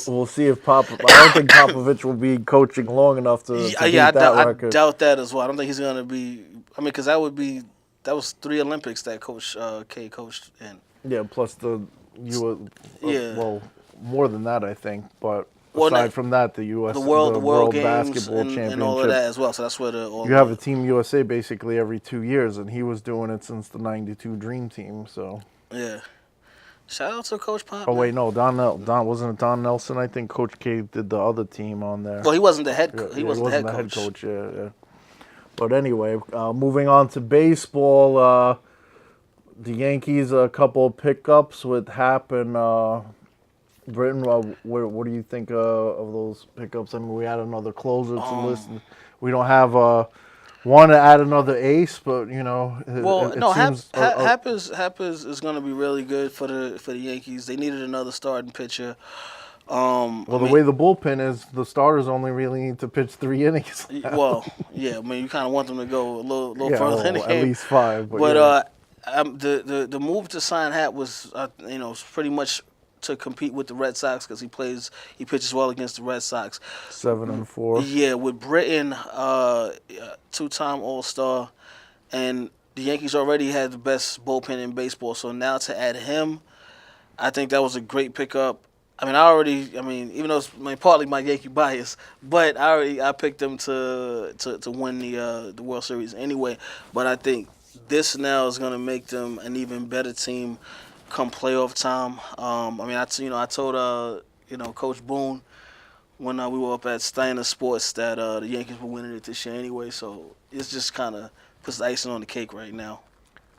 We'll see if I don't think Popovich will be coaching long enough to beat that record. I doubt that as well. I don't think he's gonna be. I mean, because that was 3 Olympics that Coach K coached in. Yeah, plus well, more than that, I think. But aside from that, the U.S. the World Games Basketball Championship and all of that as well. So that's where you have a Team USA basically every 2 years, and he was doing it since the '92 Dream Team. So yeah. Shout out to Coach Pop. Oh wait, no, Don wasn't it Don Nelson? I think Coach K did the other team on there. Well, he wasn't the head. He wasn't the head coach. Yeah. But anyway, moving on to baseball, the Yankees a couple of pickups with Happ and Britton. What do you think of those pickups? I mean, we had another closer to listen. We don't have want to add another ace, but Happ is going to be really good for the Yankees. They needed another starting pitcher. The way the bullpen is, the starters only really need to pitch 3 innings. Well, yeah, I mean, you kind of want them to go a little further in the game. At least 5. But the move to sign Happ was, pretty much to compete with the Red Sox because he pitches well against the Red Sox. 7-4. Yeah, with Britton, 2-time All-Star, and the Yankees already had the best bullpen in baseball. So now to add him, I think that was a great pickup. I mean, even though it's partly my Yankee bias, but I picked them to win the World Series anyway. But I think this now is going to make them an even better team come playoff time. I told Coach Boone when we were up at Steiner Sports that the Yankees were winning it this year anyway. So it's just kind of puts the icing on the cake right now.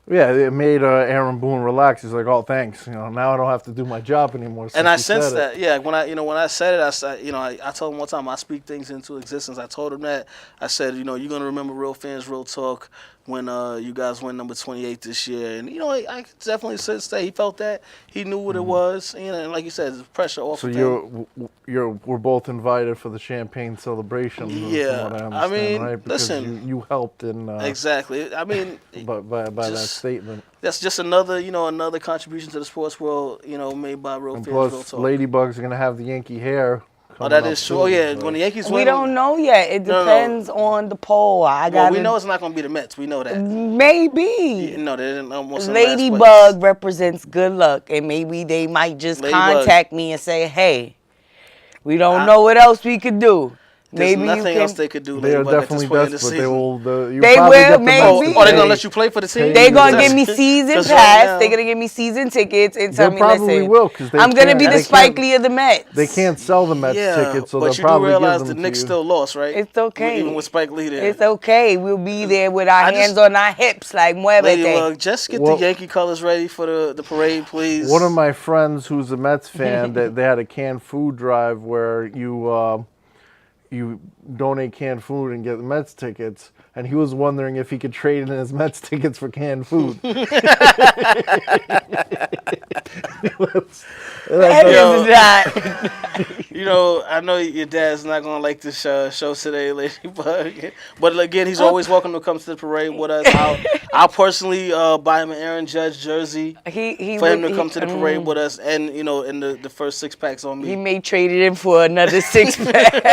Yeah, it made Aaron Boone relax. He's like, "Oh, thanks. Now I don't have to do my job anymore." And I sensed that. Yeah, when I said it, I told him one time I speak things into existence. I told him that. I said, you're gonna remember Real Fans, Real Talk when you guys win number 28 this year. And I definitely said he felt that. He knew what it was. And like you said, the pressure off. So we're both invited for the champagne celebration. Yeah, from what I understand, right? Because listen, you helped in exactly. I mean, by that statement. That's just another contribution to the sports world, made by Real Fans, Real Plus, Talk. Ladybug's gonna have the Yankee hair. Oh, that is true. Oh, yeah, when the Yankees win. We don't know yet. It depends on the poll. We know it's not going to be the Mets. We know that. Maybe. No, they didn't almost. Ladybug represents good luck, and maybe they might just contact me and say, "Hey, we don't know what else we could do." There's Maybe nothing else they could do. They are definitely desperate. They will. Maybe. Are they gonna let you play for the team? They're gonna give me season pass. They're gonna give me season tickets and tell me, "Listen, will, I'm gonna be the Spike Lee of the Mets." They can't sell the Mets tickets, so but they'll probably give them to you. But you do realize the Knicks still lost, right? It's okay. Even with Spike Lee there. It's okay. We'll be there with our hands on our hips, like muévete. Ladybug, just get the Yankee colors ready for the parade, please. One of my friends who's a Mets fan, they had a canned food drive where you donate canned food and get the Mets tickets, and he was wondering if he could trade in his Mets tickets for canned food. I know your dad's not gonna like this show today, Ladybug. But again, he's always welcome to come to the parade with us. I'll personally buy him an Aaron Judge jersey for him to come to the parade with us, and in the first 6-packs on me. He may trade it in for another 6-pack.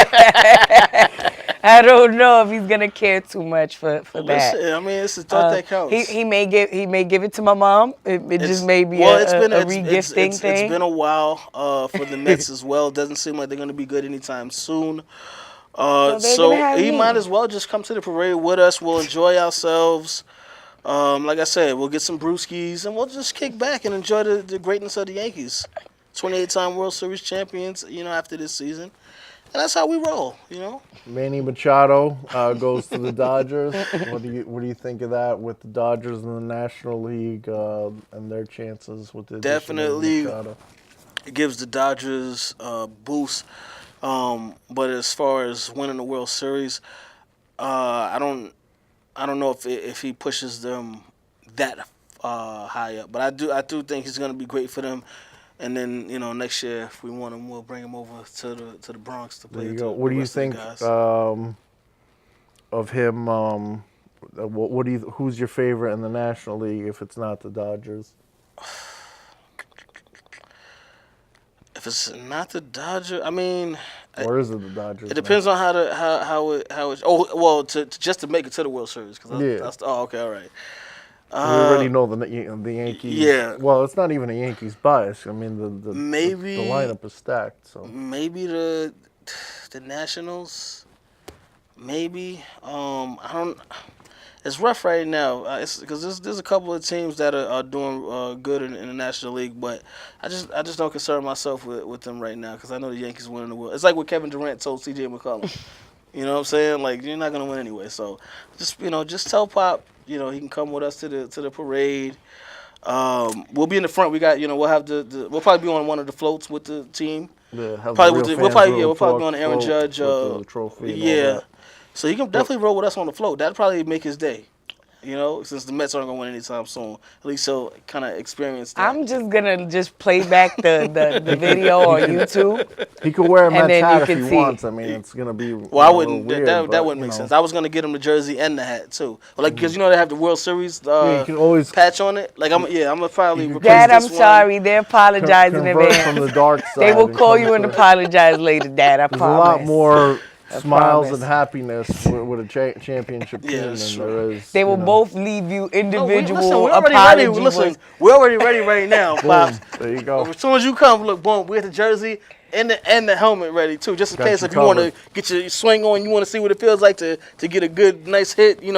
I don't know if he's gonna care too much for that. Listen, I mean, it's the thought that counts. He may give it to my mom. It just may be a regifting thing. It's been a while for the Mets as well. Doesn't seem like they're going to be good anytime soon. So he might as well just come to the parade with us. We'll enjoy ourselves. Like I said, we'll get some brewskis and we'll just kick back and enjoy the greatness of the Yankees. 28-time World Series champions, after this season. And that's how we roll, Manny Machado goes to the Dodgers. What do you think of that with the Dodgers in the National League and their chances with the addition of Machado? It gives the Dodgers a boost. But as far as winning the World Series, I don't know if he pushes them that high up. But I do think he's going to be great for them. And then next year if we want him, we'll bring him over to the Bronx to play. There you go. What do you think of him? Who's your favorite in the National League if it's not the Dodgers? If it's not the Dodgers, I mean, or is it the Dodgers? It depends on how it. Oh well, just to make it to the World Series. Okay, all right. We already know the Yankees. Yeah. Well, it's not even a Yankees bias. I mean, the lineup is stacked. So maybe the Nationals. Maybe I don't. It's rough right now. It's because there's a couple of teams that are doing good in the National League, but I just don't concern myself with them right now because I know the Yankees winning the world. It's like what Kevin Durant told C.J. McCollum. You know what I'm saying? Like, you're not gonna win anyway. So just tell Pop, he can come with us to the parade. We'll be in the front. We got we'll probably be on one of the floats with the team. Yeah, we'll probably be on the Aaron Judge the trophy. Yeah. So he can definitely roll with us on the float. That'd probably make his day. Since the Mets aren't gonna win anytime soon, at least he'll kind of experience that. I'm just gonna play back the video on YouTube. He could wear a Mets hat if he wants. I mean, it's gonna be. Well, I wouldn't. Weird, that wouldn't make sense. I was gonna get him the jersey and the hat too. Because they have the World Series you can always patch on it. Like I'm gonna probably replace Dad, this I'm sorry. They're apologizing in convert advance. from the dark side. They will call you and apologize later, Dad. I There's promise. a lot more smiles promise. and happiness with a championship team than there is. They will both leave you individual we're apologies. We're already ready right now, Pops. There you go. As soon as you come, look, boom, we have the jersey and the helmet ready too, just in case if you want to get your swing on, you want to see what it feels like to get a good, nice hit. You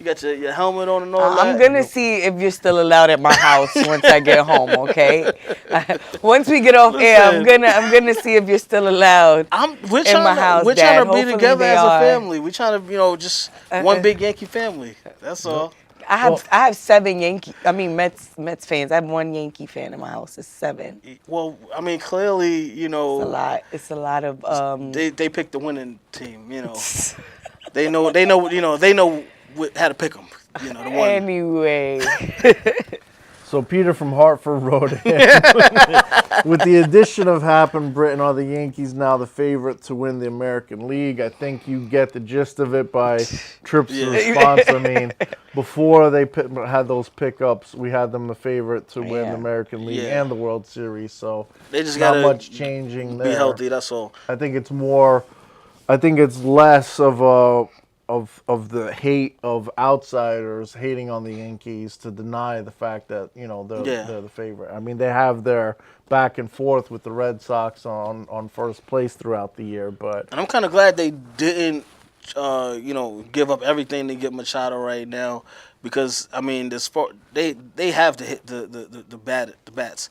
got your helmet on and all that. I'm gonna see if you're still allowed at my house once I get home. Okay. Once we get off air, I'm gonna see if you're still allowed We're trying to be together as a family. We're trying to just one big Yankee family. That's all. I have 7 Mets fans. I have 1 Yankee fan in my house. It's 7. Well, I mean, clearly, It's a lot. It's a lot of. They picked the winning team. They know how to pick them. The one. Anyway. So Peter from Hartford wrote in, with the addition of Happ and Britton, are the Yankees now the favorite to win the American League? I think you get the gist of it by Tripp's response. I mean, before they had those pickups, we had them the favorite to win the American League and the World Series. So they just not much changing there. Be healthy, that's all. I think it's more. I think it's less of a. Of the hate of outsiders hating on the Yankees to deny the fact that they're the favorite. I mean, they have their back and forth with the Red Sox on first place throughout the year, and I'm kind of glad they didn't give up everything to get Machado right now, because I mean they have to hit the bats.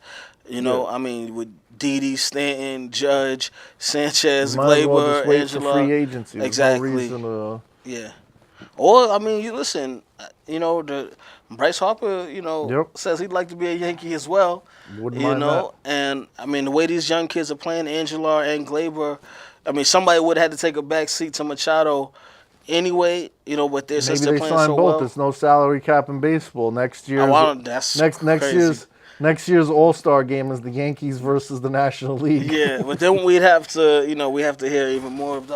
I mean, with Didi, Stanton, Judge, Sanchez, Gleyber, Angela. Free agency. There's exactly. No reason to... Yeah. Or I mean, you listen. The Bryce Harper, says he'd like to be a Yankee as well. Wouldn't mind that. And I mean, the way these young kids are playing, Angela and Gleyber, I mean, somebody would have had to take a back seat to Machado anyway. But they're since they're playing so both. well. There's no salary cap in baseball next year. That's crazy. Next year's All-Star game is the Yankees versus the National League. Yeah, but then we'd have to, we have to hear even more of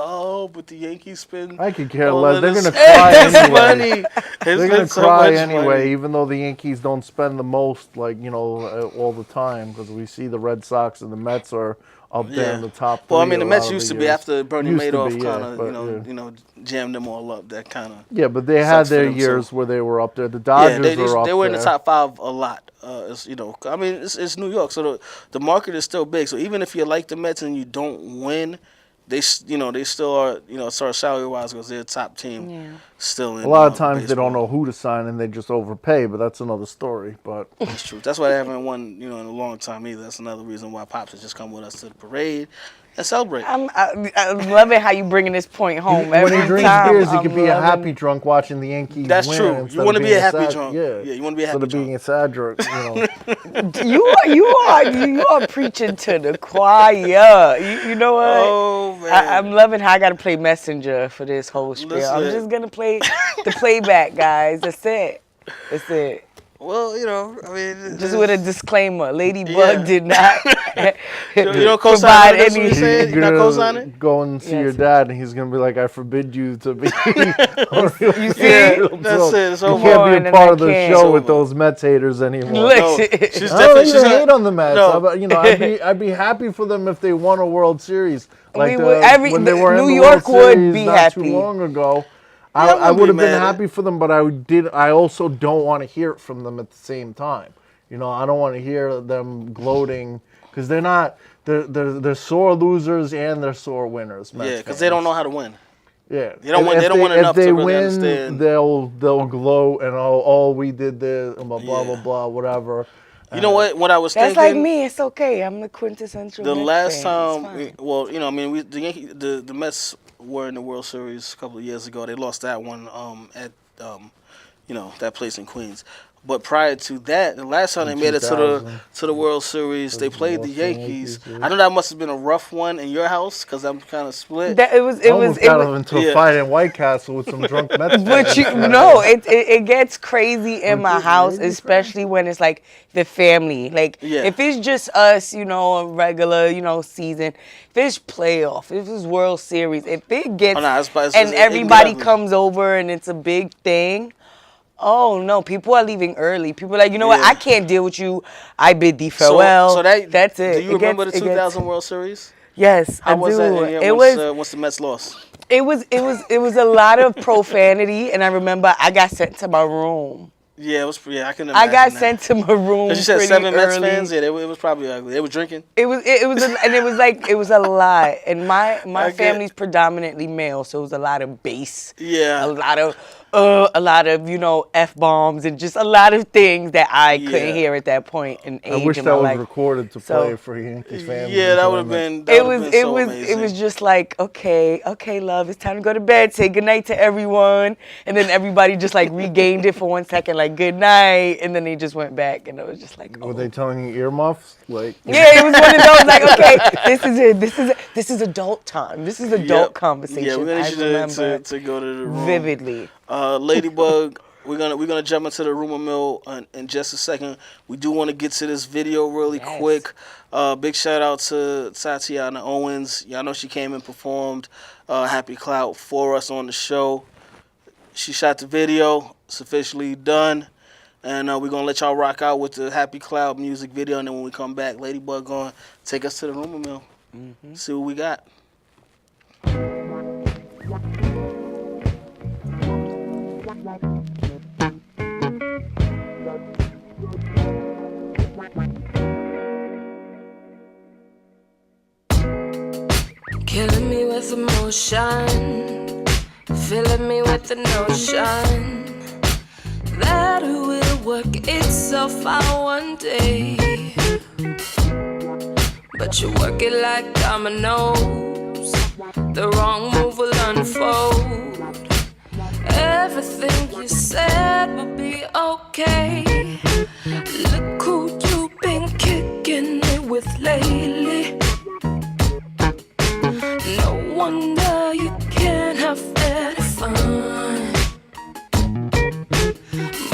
but the Yankees spin. I could care less. They're going to cry anyway. They're going to cry anyway, even though the Yankees don't spend the most, all the time, because we see the Red Sox and the Mets are up there in the top. Well, I three mean, the a Mets lot of used to the be years. after Bernie Used to Madoff be, yeah, kind of, but, you know, jammed them all up. That kind of. Yeah, but they had sucks for their them, years too. where they were up there. The Dodgers were up they were in the there. top 5 a lot. It's, you know, I mean, it's New York, so the market is still big. So even if you like the Mets and you don't win, they still are, you know, sort of salary wise, because they're a top team still in. A lot of times they baseball. don't know who to sign and they just overpay, but that's another story. But That's true. That's why they haven't won, you know, in a long time either. That's another reason why Pops has just come with us to the parade and celebrate. I'm loving how you bringing this point home when every he drinks time. beers, he I'm could be a loving- happy drunk watching the Yankees That's win. true. instead You of want to be being a happy sad- drunk. Yeah, You want to be a happy instead of drunk. being a sad drunk. You are preaching to the choir. You know what? Oh, man. I'm loving how I got to play messenger for this whole spiel. I'm Listen. just gonna play the playback, guys. That's it. That's it. Well, you know, I mean, Just with a disclaimer, Ladybug Yeah. did not you don't co-sign provide this what any. you said? You're not gonna co-signing? go and see your Yes. dad, and he's gonna be like, "I forbid you to be." you see? That's it. It's You over. can't And be a then part I of the can't. show It's with over. those Mets haters anymore. Look, No, shit. she's I don't definitely. even She's hate on the Mets. No. You know, I'd be happy for them if they won a World Series. Like would- when they were in New the York World would Series be not happy. too long ago. I I wouldn't would be have been mad. happy for them, but I also don't want to hear it from them at the same time. You know, I don't want to hear them gloating because they're not. They're sore losers and they're sore winners. Mets Yeah, because they don't fans. know how to win. Yeah, They don't And win- if they don't win enough If they to really win, understand. they'll gloat and we did this, blah blah Yeah. blah blah whatever. You know what? What I was That's thinking. like me. It's okay. I'm the quintessential. The Mets last fan. It's time, fine. well, you know, I mean, the Mets were in the World Series a couple of years ago. They lost that one at you know, that place in Queens. But prior to that, the last time they made it 2000. to the World Series, they played the lost to the Yankees. Yankees, I know that must have been a rough one in your house because I'm kind of split. It was. I almost got them into yeah. a fight in White Castle with some drunk Mets fans. But you no, it gets crazy in my house, especially when it's like the family. Like Yeah. if it's just us, you know, a regular, you know, season. If it's playoff, if it's World Series, if it gets Oh, nah, it's- and it can get everybody ugly. comes over and it's a big thing. Oh no, people are leaving early. People are like, you know what? Yeah. I can't deal with you. I bid thee farewell. So that's it. Do you It remember gets- the it gets- 2000 World Series? Yes, How I was do. that in here It once, was. once the Mets lost? It was a lot of profanity, and I remember I got sent to my room. Yeah, it was. Yeah, I can I imagine. got that. sent to my room. Cause you said pretty 7 Mets early. fans. Yeah, it was probably ugly. They were drinking. It was and it was like it was a lot, and my I get- family's predominantly male, so it was a lot of bass, Yeah. a lot of you know f-bombs and just a lot of things that I Yeah. couldn't hear at that point in age I wish in that my was life. recorded to So- play for Yankees fans. Yeah, that would have enjoyment. been. It was just like okay, love, it's time to go to bed. Say good night to everyone, and then everybody just like regained it for 1 second, like good night, and then they just went back, and it was just like, oh. Were they telling you earmuffs? Like, Yeah, it was one of those like, okay, this is adult time. This is adult conversation. Yeah, we're gonna I need you remember to go to the room. vividly. Ladybug, we're gonna jump into the rumor mill in just a second. We do want to get to this video really Yes. quick. Big shout out to Tatiana Owens. Y'all know she came and performed Happy Cloud for us on the show. She shot the video. It's officially done. And we're going to let y'all rock out with the Happy Cloud music video. And then when we come back, Ladybug going to take us to the rumor mill. See what we got. Killing me with emotion, filling me with the notion that it will work itself out one day. But you work it like dominoes, the wrong move will unfold. Everything you said will be okay. Look who you've been kicking it with lately. No wonder you can't have any fun.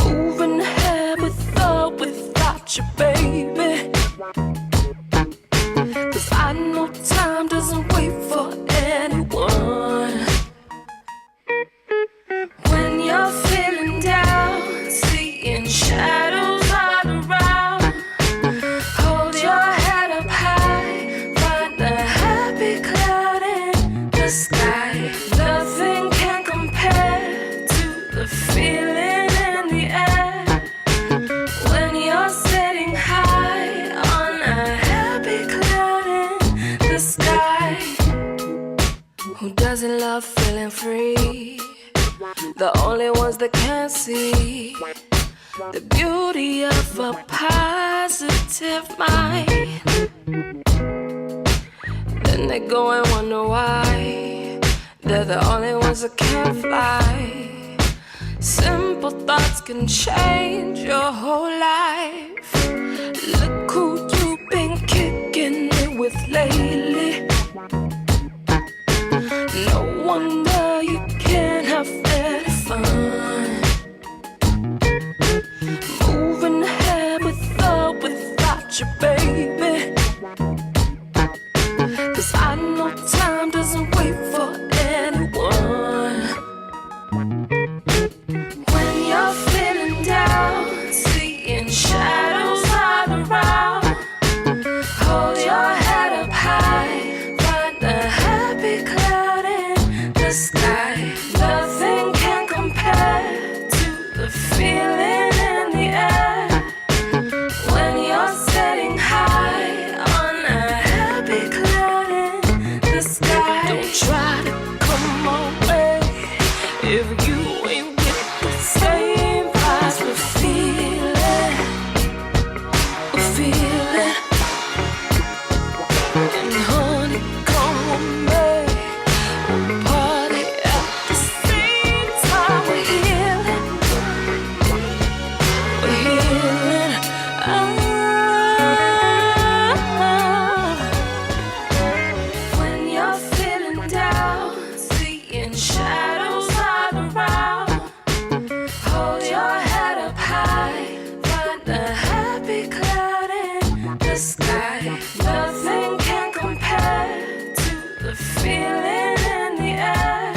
Moving ahead with or without you, baby. 'Cause I know time doesn't wait for anyone. When you're feeling down, seeing shadows all around, hold your head up high, find the guys in love feeling free, the only ones that can see the beauty of a positive mind. Then they go and wonder why they're the only ones that can fly. Simple thoughts can change your whole life. Look who you've been kicking it with lately. No wonder you can't have any fun. Moving ahead with or without you, baby. 'Cause I know time doesn't wait for anyone. When you're feeling down, seeing shadows all around, hold your head up high, find a happy cloud in the sky. Nothing can compare to the feeling in the air when you're sitting high on a happy cloud in the sky. Don't try to come away if you ain't with the same vibes we're feeling. We're feeling. And honey, come with me. We'll party at the same time. We're healing. We're healing. When you're feeling down, seeing shadows all around, hold your head up high, find a happy cloud in the sky. Nothing can compare to the feeling in the air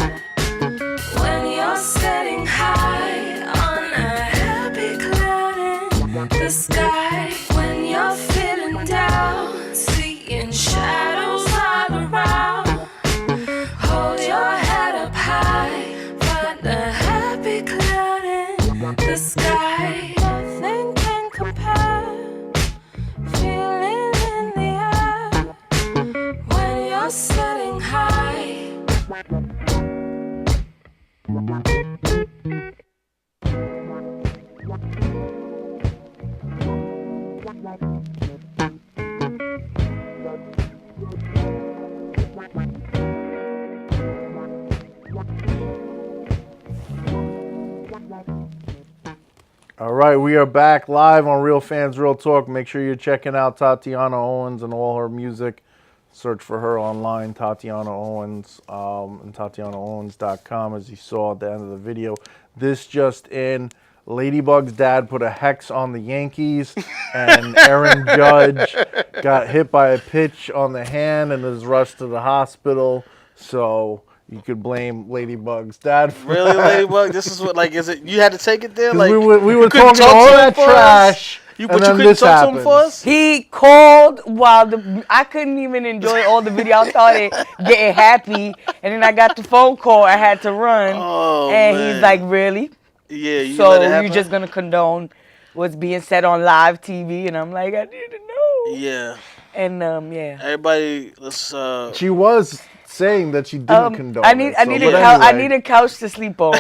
when you're sitting high on a happy cloud in the sky. When you're feeling down, seeing shadows all around, hold your head up high, find a happy cloud in the sky. Nothing can compare, feeling in the air when you're sitting high. All right, we are back live on Real Fans Real Talk. Make sure you're checking out Tatiana Owens and all her music. Search for her online, Tatiana Owens, and TatianaOwens.com, as you saw at the end of the video. This just in, Ladybug's dad put a hex on the Yankees, and Aaron Judge got hit by a pitch on the hand and is rushed to the hospital. So you could blame Ladybug's dad for Really, that. Ladybug? This is what, like, is it? You had to take it there, 'Cause like we were you couldn't talking talk all to him that for us? trash. You, and but you then couldn't this talk to him for happens. us? He called while I couldn't even enjoy all the video. I started getting happy, and then I got the phone call. I had to run, Oh, and man. he's like, "Really? Yeah, you let it So happen? you're just gonna condone what's being said on live TV?" And I'm like, "I didn't know." Yeah. And yeah. Everybody, let's. She was saying that she didn't condone I need it. So, I but need anyway. a couch to sleep on.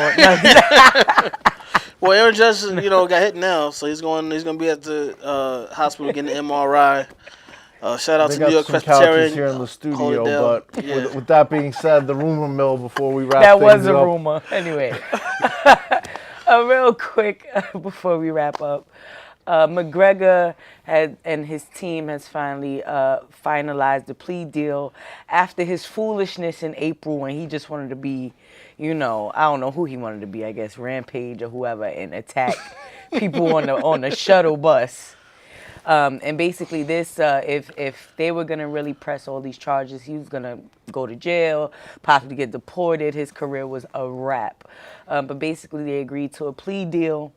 Well, Aaron Judge, got hit now, so he's gonna be at the hospital getting an MRI. Shout out They to got New York some Presbyterian. couches here in the Hold studio, it down. but Yeah. with that being said, the rumor mill before we wrap That things was a up. rumor. Anyway, real quick before we wrap up, McGregor and his team has finally finalized the plea deal after his foolishness in April when he just wanted to be, I don't know who he wanted to be. I guess Rampage or whoever, and attack people on the shuttle bus. And basically this, if they were going to really press all these charges, he was going to go to jail, possibly get deported. His career was a wrap. But basically they agreed to a plea deal,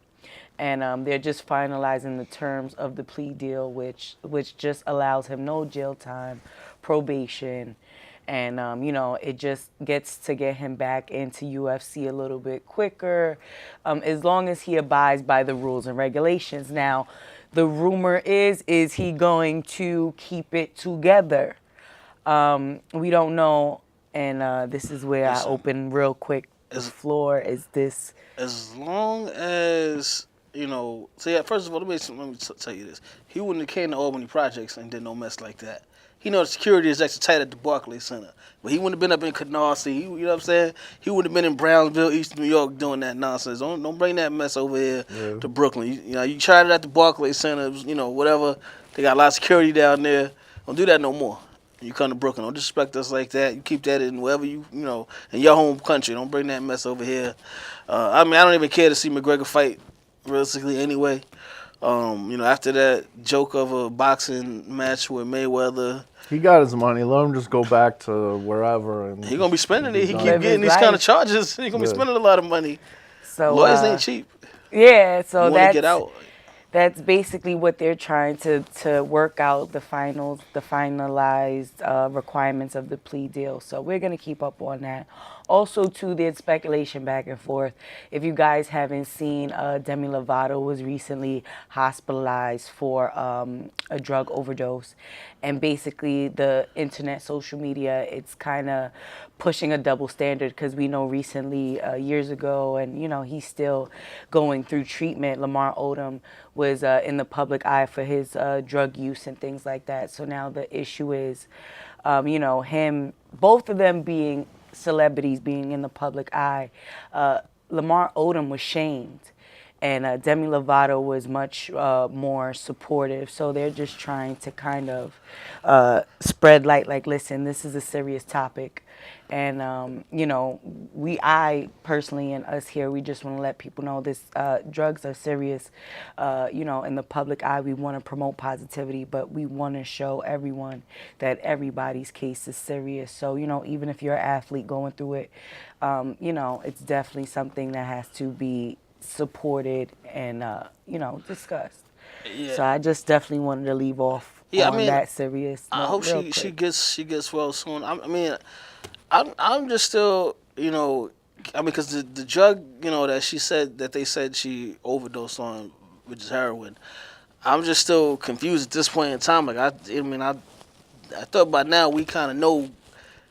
and they're just finalizing the terms of the plea deal, which just allows him no jail time, probation, and, it just gets to get him back into UFC a little bit quicker, as long as he abides by the rules and regulations. Now, the rumor is he going to keep it together? We don't know And this is where I open real quick. The floor is this. As long as, so yeah, first of all, let me tell you this. He wouldn't have came to Albany Projects and did no mess like that. He knows the security is extra tight at the Barclays Center. But he wouldn't have been up in Canarsie. You know what I'm saying? He wouldn't have been in Brownsville, East New York doing that nonsense. Don't bring that mess over here to Brooklyn. You tried it at the Barclays Center, whatever. They got a lot of security down there. Don't do that no more. You come to Brooklyn. Don't disrespect us like that. You keep that in wherever in your home country. Don't bring that mess over here. I don't even care to see McGregor fight, realistically, anyway. After that joke of a boxing match with Mayweather. He got his money. Let him just go back to wherever. And he going to be spending it. He keep getting these kind of charges. He going to be spending a lot of money. So lawyers ain't cheap. Yeah, so that's... get out. That's basically what they're trying to work out, the finalized requirements of the plea deal. So we're going to keep up on that. Also, too, there's speculation back and forth. If you guys haven't seen, Demi Lovato was recently hospitalized for a drug overdose. And basically, the internet, social media, it's kind of pushing a double standard because we know recently, years ago, and, he's still going through treatment. Lamar Odom was in the public eye for his drug use and things like that. So now the issue is, both of them being celebrities, being in the public eye. Lamar Odom was shamed, and Demi Lovato was much more supportive. So they're just trying to kind of spread light, like, listen, this is a serious topic. And, I personally and us here, we just want to let people know this, drugs are serious. In the public eye, we want to promote positivity, but we want to show everyone that everybody's case is serious. So, even if you're an athlete going through it, it's definitely something that has to be supported and, discussed. Yeah. So I just definitely wanted to leave off on that serious note. I hope she gets well soon. I'm just still, because the drug, that they said she overdosed on, which is heroin, I'm just still confused at this point in time. Like, I thought by now we kind of know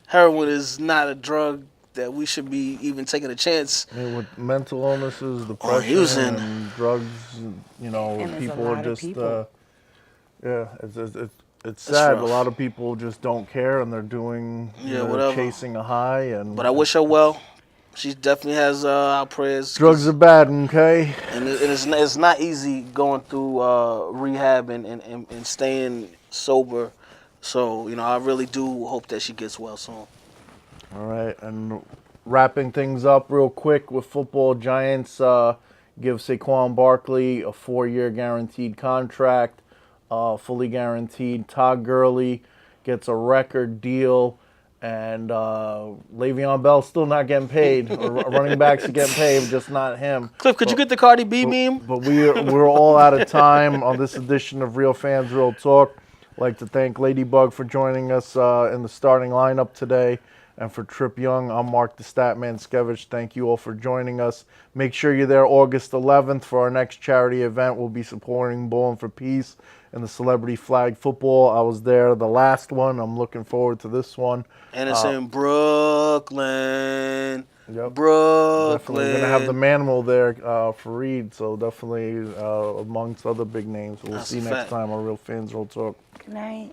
heroin is not a drug that we should be even taking a chance. With mental illnesses, depression, and drugs, people are just, it's sad. A lot of people just don't care, and they're doing, chasing a high. But I wish her well. She definitely has our prayers. Drugs are bad, okay? And it's not easy going through rehab and staying sober. So, I really do hope that she gets well soon. All right, and wrapping things up real quick with football, Giants give Saquon Barkley a 4-year guaranteed contract, fully guaranteed. Todd Gurley gets a record deal, and Le'Veon Bell still not getting paid. Running backs are getting paid, just not him. Cliff, could you get the Cardi B meme? But we're all out of time on this edition of Real Fans, Real Talk. I'd like to thank Ladybug for joining us in the starting lineup today. And for Trip Young, I'm Mark the Statman Skevich. Thank you all for joining us. Make sure you're there August 11th for our next charity event. We'll be supporting Bowling for Peace and the Celebrity Flag Football. I was there the last one. I'm looking forward to this one. And it's in Brooklyn. Yep. Brooklyn. Definitely going to have the Manimal there for Reed. So definitely amongst other big names. We'll see you next time on Real Fans, Real Talk. Good night.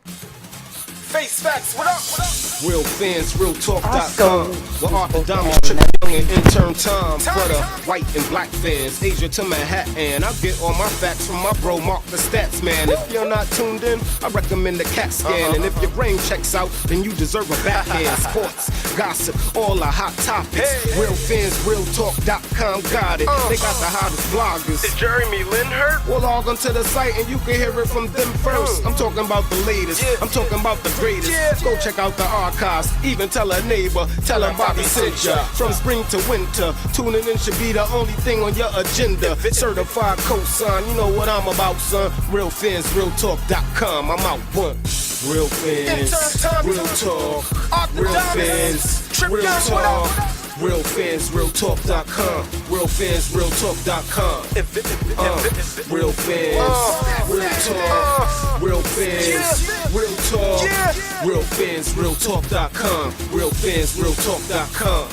Face facts, what up, what up? RealFansRealTalk.com. Where Arthur Diamonds, Trip Young, and intern Tom. For the white and black fans, Asia to Manhattan. I get all my facts from my bro Mark the Stats Man. If you're not tuned in, I recommend the CAT scan. And if your brain checks out, then you deserve a backhand. Sports, gossip, all the hot topics. RealFansRealTalk.com got it. They got the hottest bloggers. Is Jeremy Lin hurt? Well, log onto the site and you can hear it from them first. I'm talking about the latest. I'm talking about the greatest. Go check out the archives. Even tell a neighbor. Tell him Bobby sent ya. From spring to winter, tuning in should be the only thing on your agenda. Certified cosign, you know what I'm about, son. RealFansRealTalk.com. I'm out one. Real fans, real talk. Real fans, real talk. Real fans, realtalk.com. Real fans, realtalk.com. Real fans, real talk. Real fans, real talk. Real fans, realtalk.com. Real fans, realtalk.com.